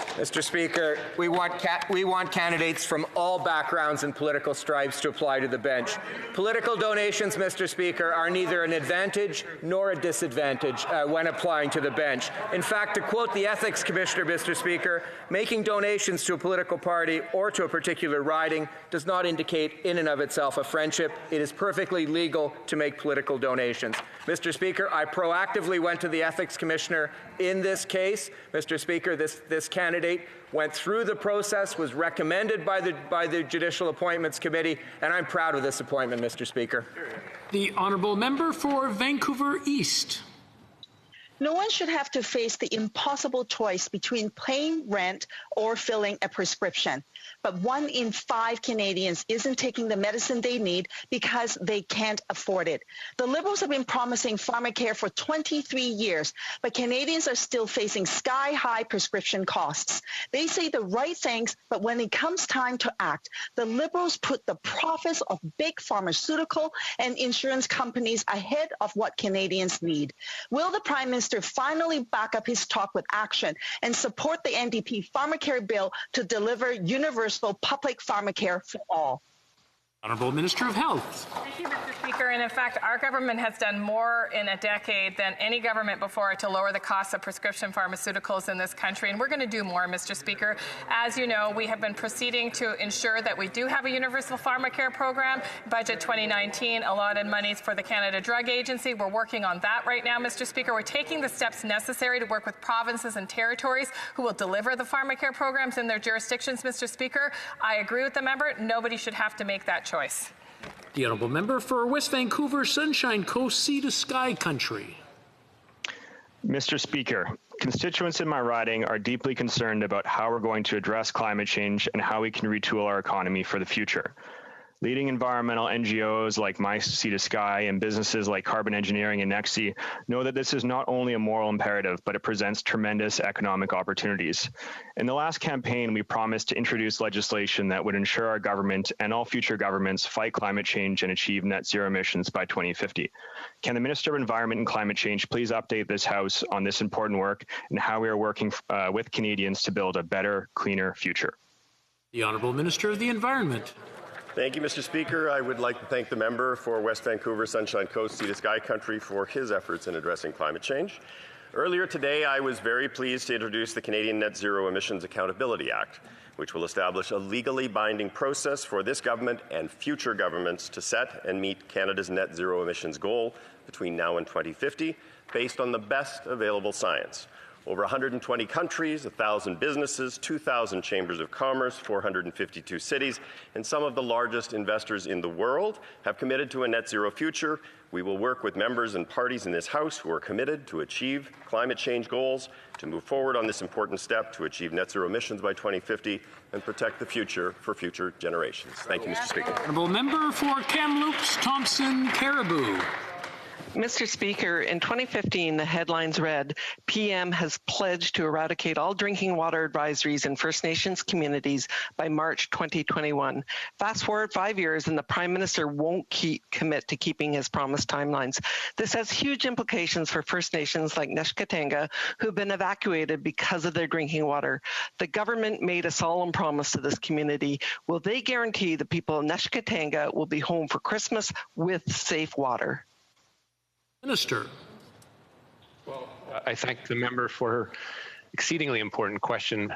Mr. Speaker, we want candidates from all backgrounds and political stripes to apply to the bench. Political donations, Mr. Speaker, are neither an advantage nor a disadvantage when applying to the bench. In fact, to quote the Ethics Commissioner, Mr. Speaker, making donations to a political party or to a particular riding does not indicate in and of itself a friendship. It is perfectly legal to make political donations. Mr. Speaker, I proactively went to the Ethics Commissioner in this case. Mr. Speaker, this candidate went through the process, was recommended by the Judicial Appointments Committee, and I'm proud of this appointment, Mr. Speaker. The Honourable Member for Vancouver East. No one should have to face the impossible choice between paying rent or filling a prescription. But 1 in 5 Canadians isn't taking the medicine they need because they can't afford it. The Liberals have been promising pharmacare for 23 years, but Canadians are still facing sky-high prescription costs. They say the right things, but when it comes time to act, the Liberals put the profits of big pharmaceutical and insurance companies ahead of what Canadians need. Will the Prime Minister finally back up his talk with action and support the NDP pharmacare bill to deliver universal public pharmacare for all? Honourable Minister of Health. Thank you, Mr. Speaker. And in fact, our government has done more in a decade than any government before to lower the cost of prescription pharmaceuticals in this country. And we're going to do more, Mr. Speaker. As you know, we have been proceeding to ensure that we do have a universal pharmacare program. Budget 2019 allotted monies for the Canada Drug Agency. We're working on that right now, Mr. Speaker. We're taking the steps necessary to work with provinces and territories who will deliver the pharmacare programs in their jurisdictions, Mr. Speaker. I agree with the member. Nobody should have to make that choice. The Honourable Member for West Vancouver Sunshine Coast Sea to Sky Country. Mr. Speaker, constituents in my riding are deeply concerned about how we're going to address climate change and how we can retool our economy for the future. Leading environmental NGOs like My Sea to Sky and businesses like Carbon Engineering and Nexi know that this is not only a moral imperative, but it presents tremendous economic opportunities. In the last campaign, we promised to introduce legislation that would ensure our government and all future governments fight climate change and achieve net zero emissions by 2050. Can the Minister of Environment and Climate Change please update this House on this important work and how we are working with Canadians to build a better, cleaner future? The Honourable Minister of the Environment. Thank you, Mr. Speaker. I would like to thank the member for West Vancouver Sunshine Coast Sea to Sky Country for his efforts in addressing climate change. Earlier today, I was very pleased to introduce the Canadian Net Zero Emissions Accountability Act, which will establish a legally binding process for this government and future governments to set and meet Canada's net zero emissions goal between now and 2050, based on the best available science. Over 120 countries, 1,000 businesses, 2,000 chambers of commerce, 452 cities, and some of the largest investors in the world have committed to a net zero future. We will work with members and parties in this House who are committed to achieve climate change goals, to move forward on this important step to achieve net zero emissions by 2050 and protect the future for future generations. Thank you, Mr. Speaker. Honourable Member for Kamloops, Thompson, Caribou. Mr. Speaker, in 2015, the headlines read, PM has pledged to eradicate all drinking water advisories in First Nations communities by March 2021. Fast forward 5 years and the Prime Minister won't commit to keeping his promised timelines. This has huge implications for First Nations like Neshkatanga, who've been evacuated because of their drinking water. The government made a solemn promise to this community. Will they guarantee the people of Neshkatanga will be home for Christmas with safe water? Minister. Well, I thank the member for her exceedingly important question.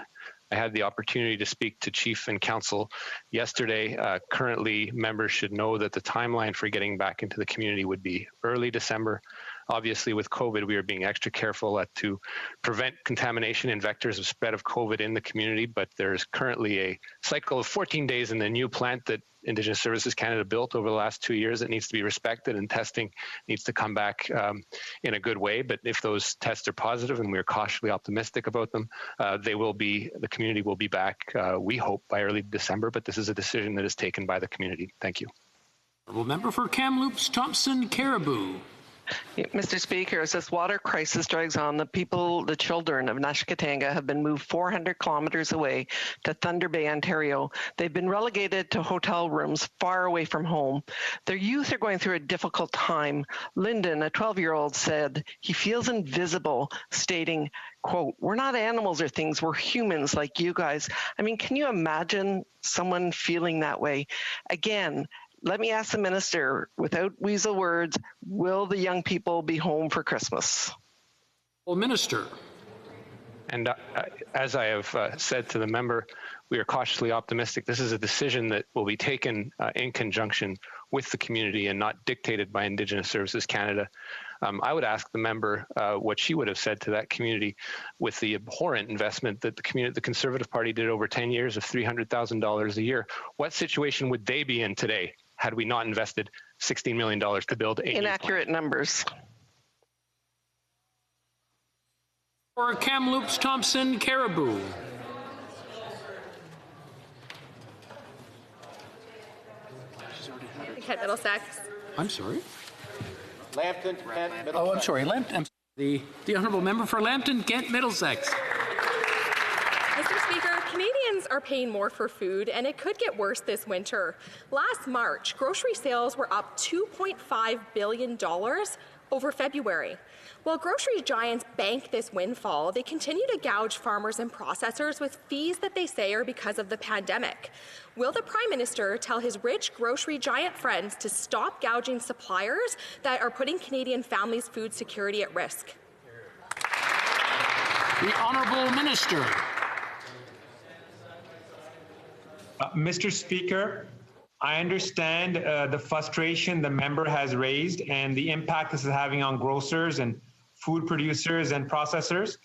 I had the opportunity to speak to Chief and Council yesterday. Currently, members should know that the timeline for getting back into the community would be early December. Obviously, with COVID, we are being extra careful to prevent contamination and vectors of spread of COVID in the community, but there's currently a cycle of 14 days in the new plant that Indigenous Services Canada built over the last 2 years that needs to be respected, and testing needs to come back in a good way. But if those tests are positive, and we're cautiously optimistic about them, the community will be back, we hope, by early December, but this is a decision that is taken by the community. Thank you. Honourable Member for Kamloops, Thompson, Caribou. Mr. Speaker, as this water crisis drags on, the children of Neshkatanga have been moved 400 kilometers away to Thunder Bay, Ontario. They've been relegated to hotel rooms far away from home. Their youth are going through a difficult time. Lyndon, a 12-year-old, said he feels invisible, stating, quote, "We're not animals or things, we're humans like you guys." I mean, can you imagine someone feeling that way? Again, let me ask the minister, without weasel words, will the young people be home for Christmas? Well, Minister. And as I have said to the member, we are cautiously optimistic. This is a decision that will be taken in conjunction with the community and not dictated by Indigenous Services Canada. I would ask the member what she would have said to that community with the abhorrent investment that the Conservative Party did over 10 years of $300,000 a year. What situation would they be in today had we not invested $16 million to build a inaccurate numbers? For Kamloops, Thompson, Caribou. Kent Middlesex. I'm sorry. Lambton, Kent, Middlesex. Oh, I'm sorry. Lambton. The Honourable Member for Lambton, Kent, Middlesex. Mr. Speaker, Canadians are paying more for food, and it could get worse this winter. Last March, grocery sales were up $2.5 billion over February. While grocery giants bank this windfall, they continue to gouge farmers and processors with fees that they say are because of the pandemic. Will the Prime Minister tell his rich grocery giant friends to stop gouging suppliers that are putting Canadian families' food security at risk? The Honourable Minister. Mr. Speaker, I understand the frustration the member has raised and the impact this is having on grocers and food producers and processors.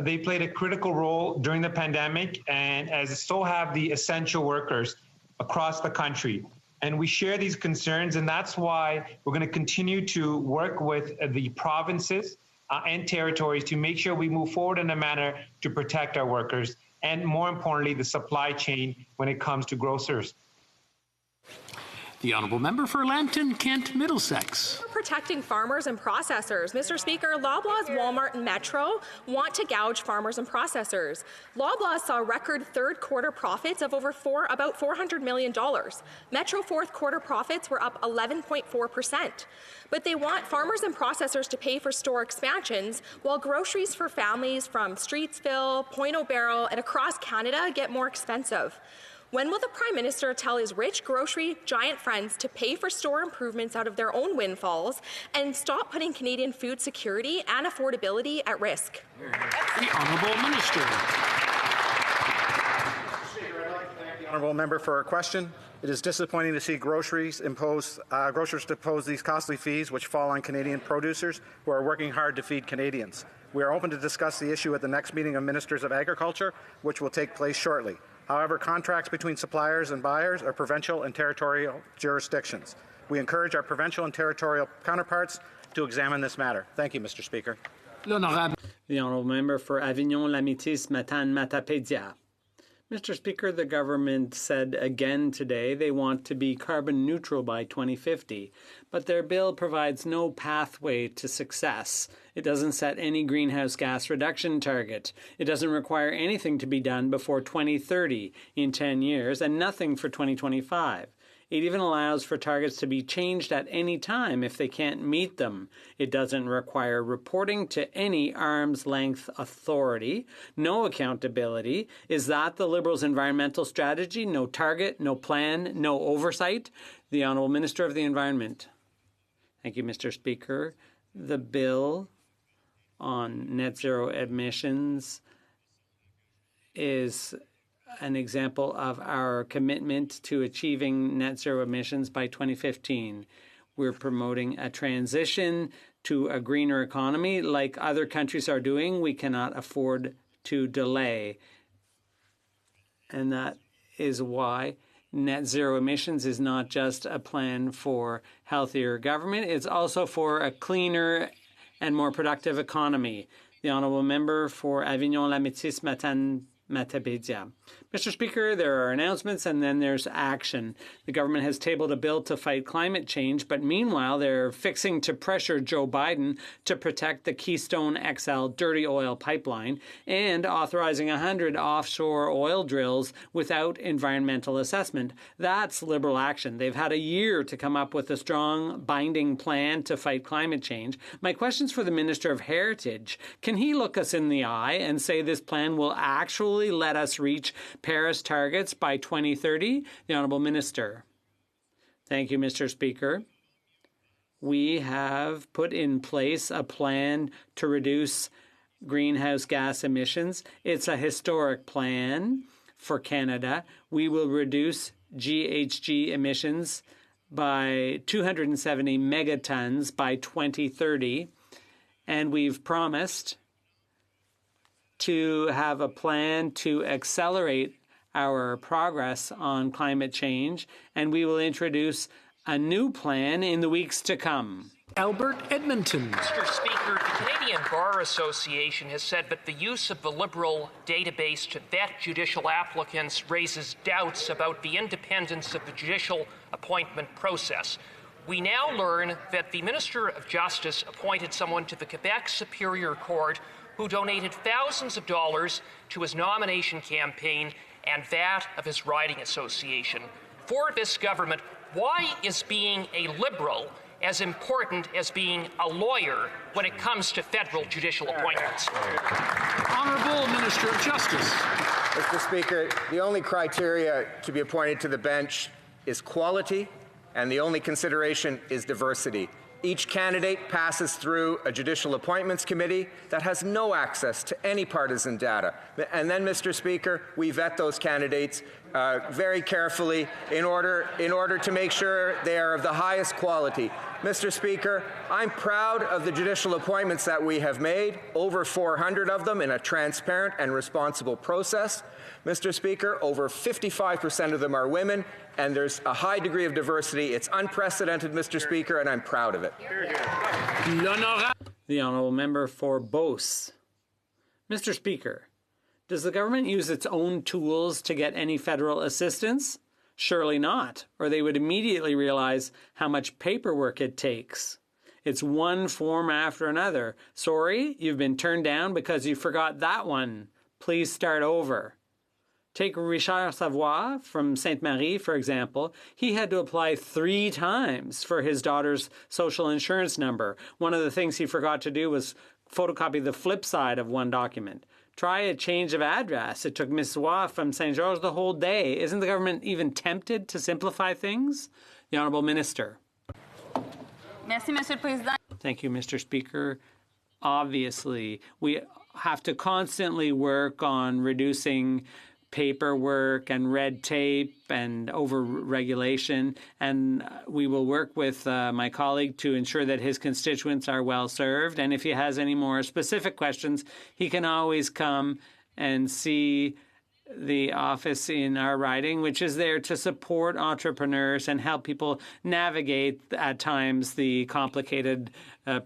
They played a critical role during the pandemic, and as so have the essential workers across the country. And we share these concerns, and that's why we're going to continue to work with the provinces and territories to make sure we move forward in a manner to protect our workers and, more importantly, the supply chain when it comes to grocers. The Honourable Member for Lambton, Kent, Middlesex. Protecting farmers and processors. Mr. Speaker, Loblaws, Walmart, and Metro want to gouge farmers and processors. Loblaws saw record third quarter profits of about $400 million. Metro fourth quarter profits were up 11.4%. But they want farmers and processors to pay for store expansions, while groceries for families from Streetsville, Point O'Barrel, and across Canada get more expensive. When will the Prime Minister tell his rich grocery giant friends to pay for store improvements out of their own windfalls and stop putting Canadian food security and affordability at risk? The Honourable Minister. The Honourable Member for a question. It is disappointing to see grocers impose these costly fees which fall on Canadian producers who are working hard to feed Canadians. We are open to discuss the issue at the next meeting of Ministers of Agriculture, which will take place shortly. However, contracts between suppliers and buyers are provincial and territorial jurisdictions. We encourage our provincial and territorial counterparts to examine this matter. Thank you, Mr. Speaker. The honourable member for Avignon-Lamitis-Matane-Matapédia. Mr. Speaker, the government said again today they want to be carbon neutral by 2050, but their bill provides no pathway to success. It doesn't set any greenhouse gas reduction target. It doesn't require anything to be done before 2030 in 10 years, and nothing for 2025. It even allows for targets to be changed at any time if they can't meet them. It doesn't require reporting to any arm's length authority. No accountability. Is that the Liberals' environmental strategy? No target, no plan, no oversight? The Honourable Minister of the Environment. Thank you, Mr. Speaker. The bill on net zero emissions is an example of our commitment to achieving net zero emissions by 2015. We're promoting a transition to a greener economy like other countries are doing. We cannot afford to delay. And that is why net zero emissions is not just a plan for healthier government, it's also for a cleaner and more productive economy. The Honourable Member for Avignon-Lamitis-Matane-Matapédia. Mr. Speaker, there are announcements and then there's action. The government has tabled a bill to fight climate change, but meanwhile they're fixing to pressure Joe Biden to protect the Keystone XL dirty oil pipeline and authorizing 100 offshore oil drills without environmental assessment. That's Liberal action. They've had a year to come up with a strong, binding plan to fight climate change. My question's for the Minister of Heritage. Can he look us in the eye and say this plan will actually let us reach Paris targets by 2030? The Honourable Minister. Thank you, Mr. Speaker. We have put in place a plan to reduce greenhouse gas emissions. It's a historic plan for Canada. We will reduce GHG emissions by 270 megatons by 2030, and we've promised to have a plan to accelerate our progress on climate change, and we will introduce a new plan in the weeks to come. Albert Edmonton. Mr. Speaker, the Canadian Bar Association has said that the use of the Liberal database to vet judicial applicants raises doubts about the independence of the judicial appointment process. We now learn that the Minister of Justice appointed someone to the Quebec Superior Court who donated thousands of dollars to his nomination campaign and that of his riding association. For this government, why is being a Liberal as important as being a lawyer when it comes to federal judicial appointments? Honourable Minister of Justice. Mr. Speaker, the only criteria to be appointed to the bench is quality, and the only consideration is diversity. Each candidate passes through a judicial appointments committee that has no access to any partisan data. And then, Mr. Speaker, we vet those candidates very carefully in order to make sure they are of the highest quality. Mr. Speaker, I'm proud of the judicial appointments that we have made, over 400 of them in a transparent and responsible process. Mr. Speaker, over 55% of them are women, and there's a high degree of diversity. It's unprecedented, Mr. Speaker, and I'm proud of it. The Honourable Member for Beauce. Mr. Speaker, does the government use its own tools to get any federal assistance? Surely not, or they would immediately realize how much paperwork it takes. It's one form after another. Sorry, you've been turned down because you forgot that one. Please start over. Take Richard Savoie from Sainte-Marie, for example. He had to apply 3 times for his daughter's social insurance number. One of the things he forgot to do was photocopy the flip side of one document. Try a change of address. It took Ms. Savoie from St. George the whole day. Isn't the government even tempted to simplify things? The Honourable Minister. Merci, Monsieur le Président. Thank you, Mr. Speaker. Obviously, we have to constantly work on reducing paperwork and red tape and over-regulation. And we will work with my colleague to ensure that his constituents are well served. And if he has any more specific questions, he can always come and see the office in our riding, which is there to support entrepreneurs and help people navigate at times the complicated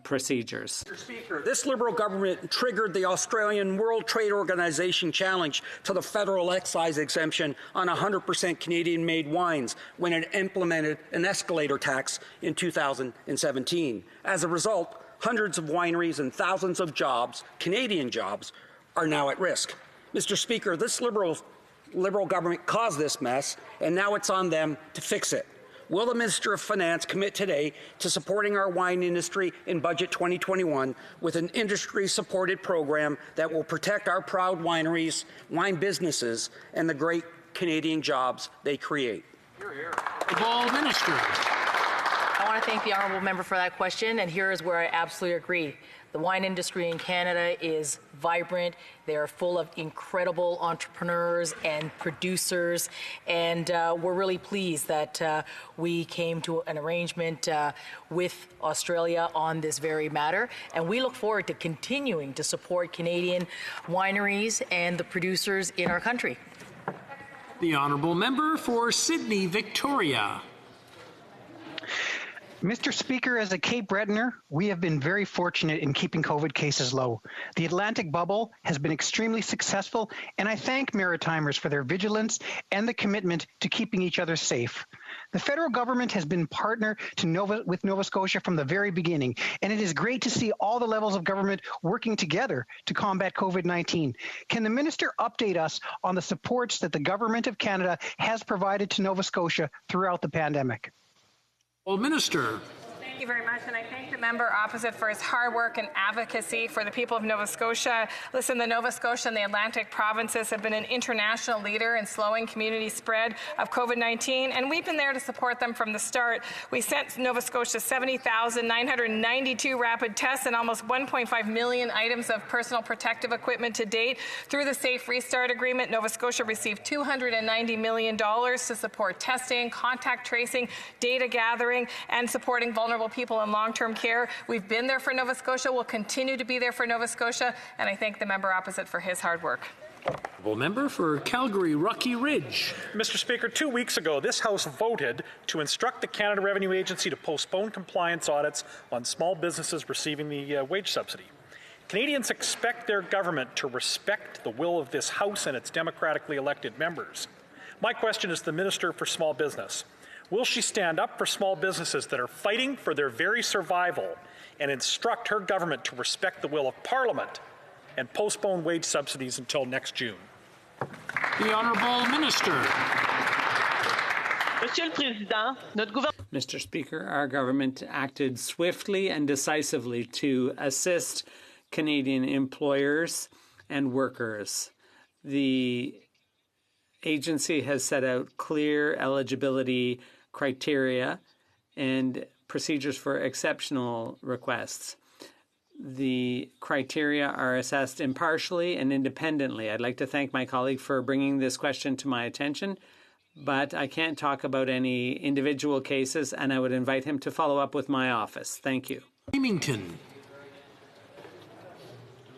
procedures. Mr. Speaker, this Liberal government triggered the Australian World Trade Organization challenge to the federal excise exemption on 100% Canadian-made wines when it implemented an escalator tax in 2017. As a result, hundreds of wineries and thousands of jobs, Canadian jobs, are now at risk. Mr. Speaker, this Liberal government caused this mess, and now it's on them to fix it. Will the Minister of Finance commit today to supporting our wine industry in Budget 2021 with an industry-supported program that will protect our proud wineries, wine businesses, and the great Canadian jobs they create? Minister. I want to thank the honourable member for that question, and here is where I absolutely agree. The wine industry in Canada is vibrant. They are full of incredible entrepreneurs and producers, and we're really pleased that we came to an arrangement with Australia on this very matter, and we look forward to continuing to support Canadian wineries and the producers in our country. The honourable member for Sydney, Victoria. Mr. Speaker, as a Cape Bretoner, we have been very fortunate in keeping COVID cases low. The Atlantic bubble has been extremely successful, and I thank Maritimers for their vigilance and the commitment to keeping each other safe. The federal government has been partner with Nova Scotia from the very beginning, and it is great to see all the levels of government working together to combat COVID-19. Can the minister update us on the supports that the Government of Canada has provided to Nova Scotia throughout the pandemic? Well, Minister. Thank you very much, and I thank the member opposite for his hard work and advocacy for the people of Nova Scotia. Listen, the Nova Scotia and the Atlantic provinces have been an international leader in slowing community spread of COVID-19, and we've been there to support them from the start. We sent Nova Scotia 70,992 rapid tests and almost 1.5 million items of personal protective equipment to date. Through the Safe Restart Agreement, Nova Scotia received $290 million to support testing, contact tracing, data gathering, and supporting vulnerable people in long-term care. We've been there for Nova Scotia. We'll continue to be there for Nova Scotia, and I thank the member opposite for his hard work. Member for Calgary, Rocky Ridge. Mr. Speaker, 2 weeks ago, this House voted to instruct the Canada Revenue Agency to postpone compliance audits on small businesses receiving the wage subsidy. Canadians expect their government to respect the will of this House and its democratically elected members. My question is to the Minister for Small Business. Will she stand up for small businesses that are fighting for their very survival and instruct her government to respect the will of Parliament and postpone wage subsidies until next June? The Honourable Minister. Mr. Speaker, our government acted swiftly and decisively to assist Canadian employers and workers. The agency has set out clear eligibility criteria and procedures for exceptional requests. The criteria are assessed impartially and independently. I'd like to thank my colleague for bringing this question to my attention, but I can't talk about any individual cases, and I would invite him to follow up with my office. Thank you. Leamington.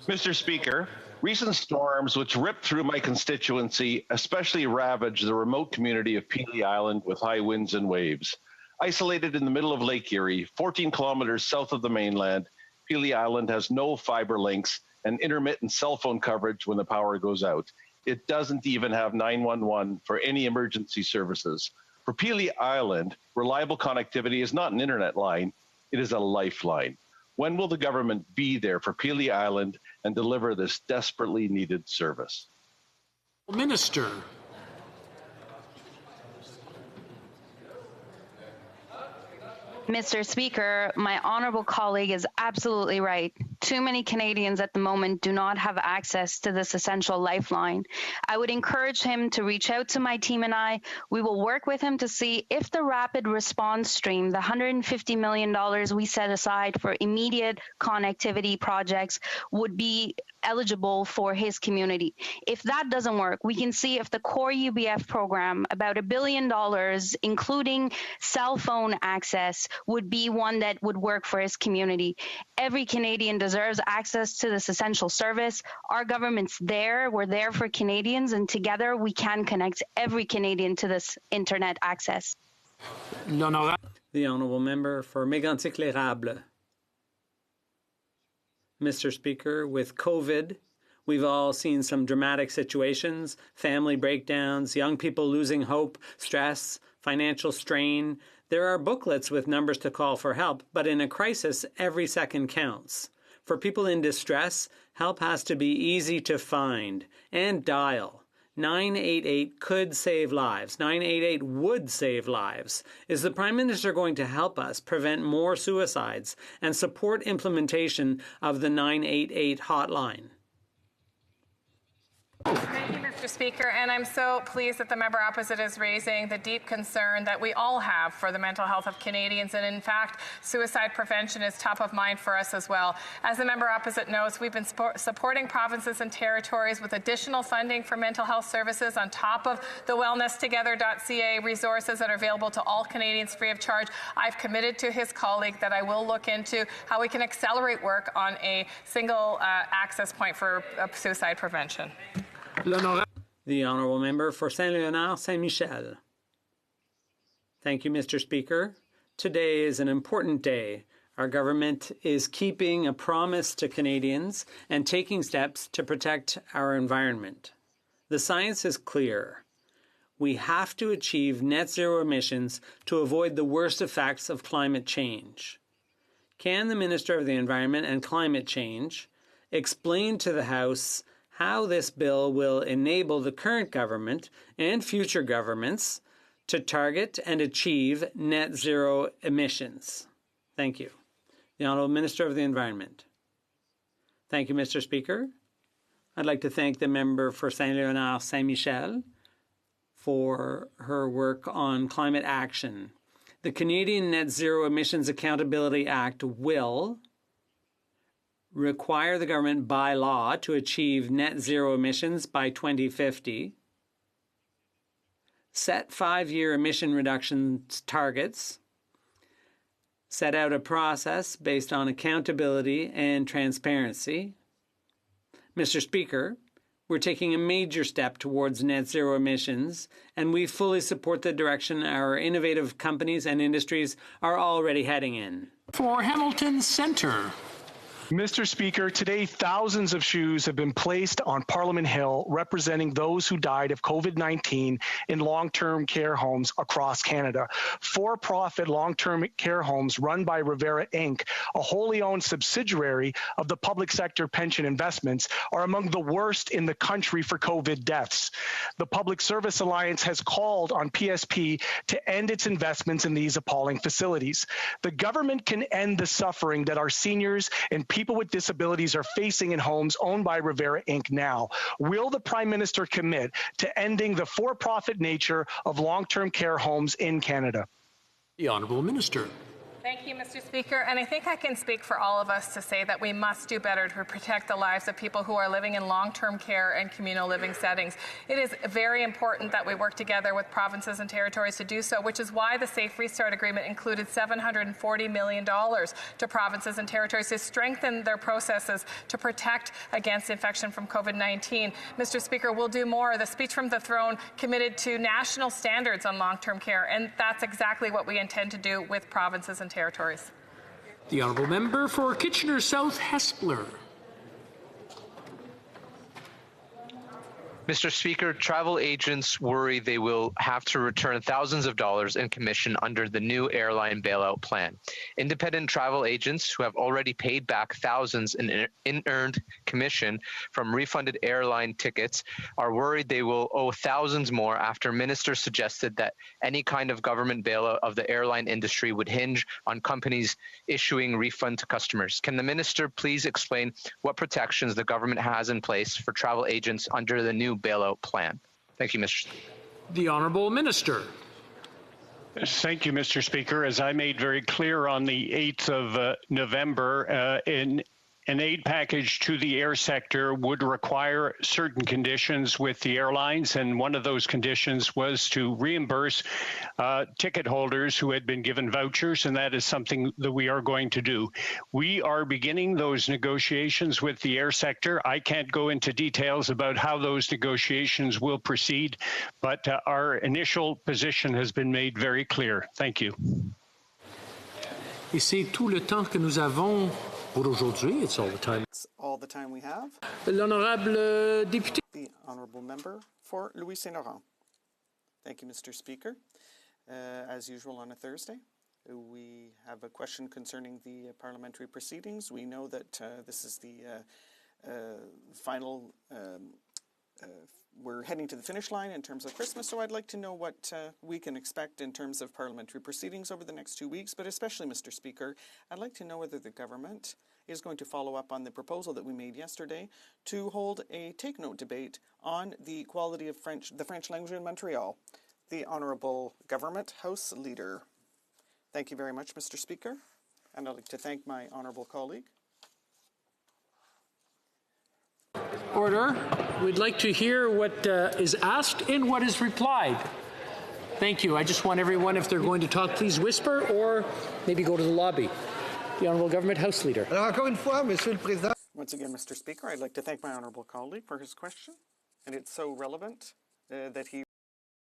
Mr. Speaker, recent storms which ripped through my constituency especially ravaged the remote community of Pelee Island with high winds and waves. Isolated in the middle of Lake Erie, 14 kilometers south of the mainland, Pelee Island has no fiber links and intermittent cell phone coverage when the power goes out. It doesn't even have 911 for any emergency services. For Pelee Island, reliable connectivity is not an internet line, it is a lifeline. When will the government be there for Pelee Island and deliver this desperately needed service? Minister. Mr. Speaker, my honourable colleague is absolutely right. too many Canadians at the moment do not have access to this essential lifeline. I would encourage him to reach out to my team and I. We will work with him to see if the rapid response stream, the $150 million we set aside for immediate connectivity projects, would be eligible for his community. If that doesn't work, we can see if the core UBF program, about $1 billion, including cell phone access, would be one that would work for his community. Every Canadian deserves access to this essential service. Our government's there. We're there for Canadians, and together we can connect every Canadian to this internet access. The honourable member for Mégantic-l'Érable. Mr. Speaker, with COVID, we've all seen some dramatic situations, family breakdowns, young people losing hope, stress, financial strain. There are booklets with numbers to call for help, but in a crisis, every second counts. For people in distress, help has to be easy to find and dial. 988 could save lives. 988 would save lives. Is the Prime Minister going to help us prevent more suicides and support implementation of the 988 hotline? Thank you, Mr. Speaker, and I'm so pleased that the member opposite is raising the deep concern that we all have for the mental health of Canadians, and in fact, suicide prevention is top of mind for us as well. As the member opposite knows, we've been supporting provinces and territories with additional funding for mental health services on top of the wellnesstogether.ca resources that are available to all Canadians free of charge. I've committed to his colleague that I will look into how we can accelerate work on a single access point for suicide prevention. The honourable member for Saint-Léonard, Saint-Michel. Thank you, Mr. Speaker. Today is an important day. Our government is keeping a promise to Canadians and taking steps to protect our environment. The science is clear. We have to achieve net zero emissions to avoid the worst effects of climate change. Can the Minister of the Environment and Climate Change explain to the House how this bill will enable the current government and future governments to target and achieve net zero emissions? Thank you. The Honourable Minister of the Environment. Thank you, Mr. Speaker. I'd like to thank the member for Saint-Léonard, Saint-Michel for her work on climate action. The Canadian Net Zero Emissions Accountability Act will require the government by law to achieve net zero emissions by 2050, set 5-year emission reduction targets, set out a process based on accountability and transparency. Mr. Speaker, we're taking a major step towards net zero emissions, and we fully support the direction our innovative companies and industries are already heading in. For Hamilton Centre. Mr. Speaker, today thousands of shoes have been placed on Parliament Hill representing those who died of COVID-19 in long-term care homes across Canada. For-profit long-term care homes run by Rivera Inc., a wholly owned subsidiary of the public sector pension investments, are among the worst in the country for COVID deaths. The Public Service Alliance has called on PSP to end its investments in these appalling facilities. The government can end the suffering that our seniors and people with disabilities are facing in homes owned by Rivera Inc. now. Will the Prime Minister commit to ending the for-profit nature of long-term care homes in Canada? The Honourable Minister. Thank you, Mr. Speaker. And I think I can speak for all of us to say that we must do better to protect the lives of people who are living in long-term care and communal living settings. It is very important that we work together with provinces and territories to do so, which is why the Safe Restart Agreement included $740 million to provinces and territories to strengthen their processes to protect against infection from COVID-19. Mr. Speaker, we'll do more. The speech from the throne committed to national standards on long-term care, and that's exactly what we intend to do with provinces and territories. The Honourable Member for Kitchener South Hespeler. Mr. Speaker, travel agents worry they will have to return thousands of dollars in commission under the new airline bailout plan. Independent travel agents who have already paid back thousands in earned commission from refunded airline tickets are worried they will owe thousands more after ministers suggested that any kind of government bailout of the airline industry would hinge on companies issuing refund to customers. Can the minister please explain what protections the government has in place for travel agents under the new bailout plan? Thank you, Mr. Speaker. The Honourable Minister. Thank you, Mr. Speaker. As I made very clear on the 8th of November, an aid package to the air sector would require certain conditions with the airlines, and one of those conditions was to reimburse ticket holders who had been given vouchers, and that is something that we are going to do. We are beginning those negotiations with the air sector. I can't go into details about how those negotiations will proceed, but our initial position has been made very clear. Thank you. Et c'est tout le temps que nous avons pour aujourd'hui. It's all the time. It's all the time we have. L'honorable député. The honourable member for Louis Saint Laurent. Thank you, Mr. Speaker. As usual on a Thursday, we have a question concerning the parliamentary proceedings. We know that this is the final. We're heading to the finish line in terms of Christmas, so I'd like to know what we can expect in terms of parliamentary proceedings over the next 2 weeks, but especially, Mr. Speaker, I'd like to know whether the government is going to follow up on the proposal that we made yesterday to hold a take-note debate on the quality of the French language in Montreal. The Honourable Government House Leader. Thank you very much, Mr. Speaker, and I'd like to thank my honourable colleague. Order. We'd like to hear what is asked and what is replied. Thank you. I just want everyone, if they're going to talk, please whisper or maybe go to the lobby. The Honourable Government House Leader. Once again, Mr. Speaker, I'd like to thank my honourable colleague for his question, and it's so relevant that he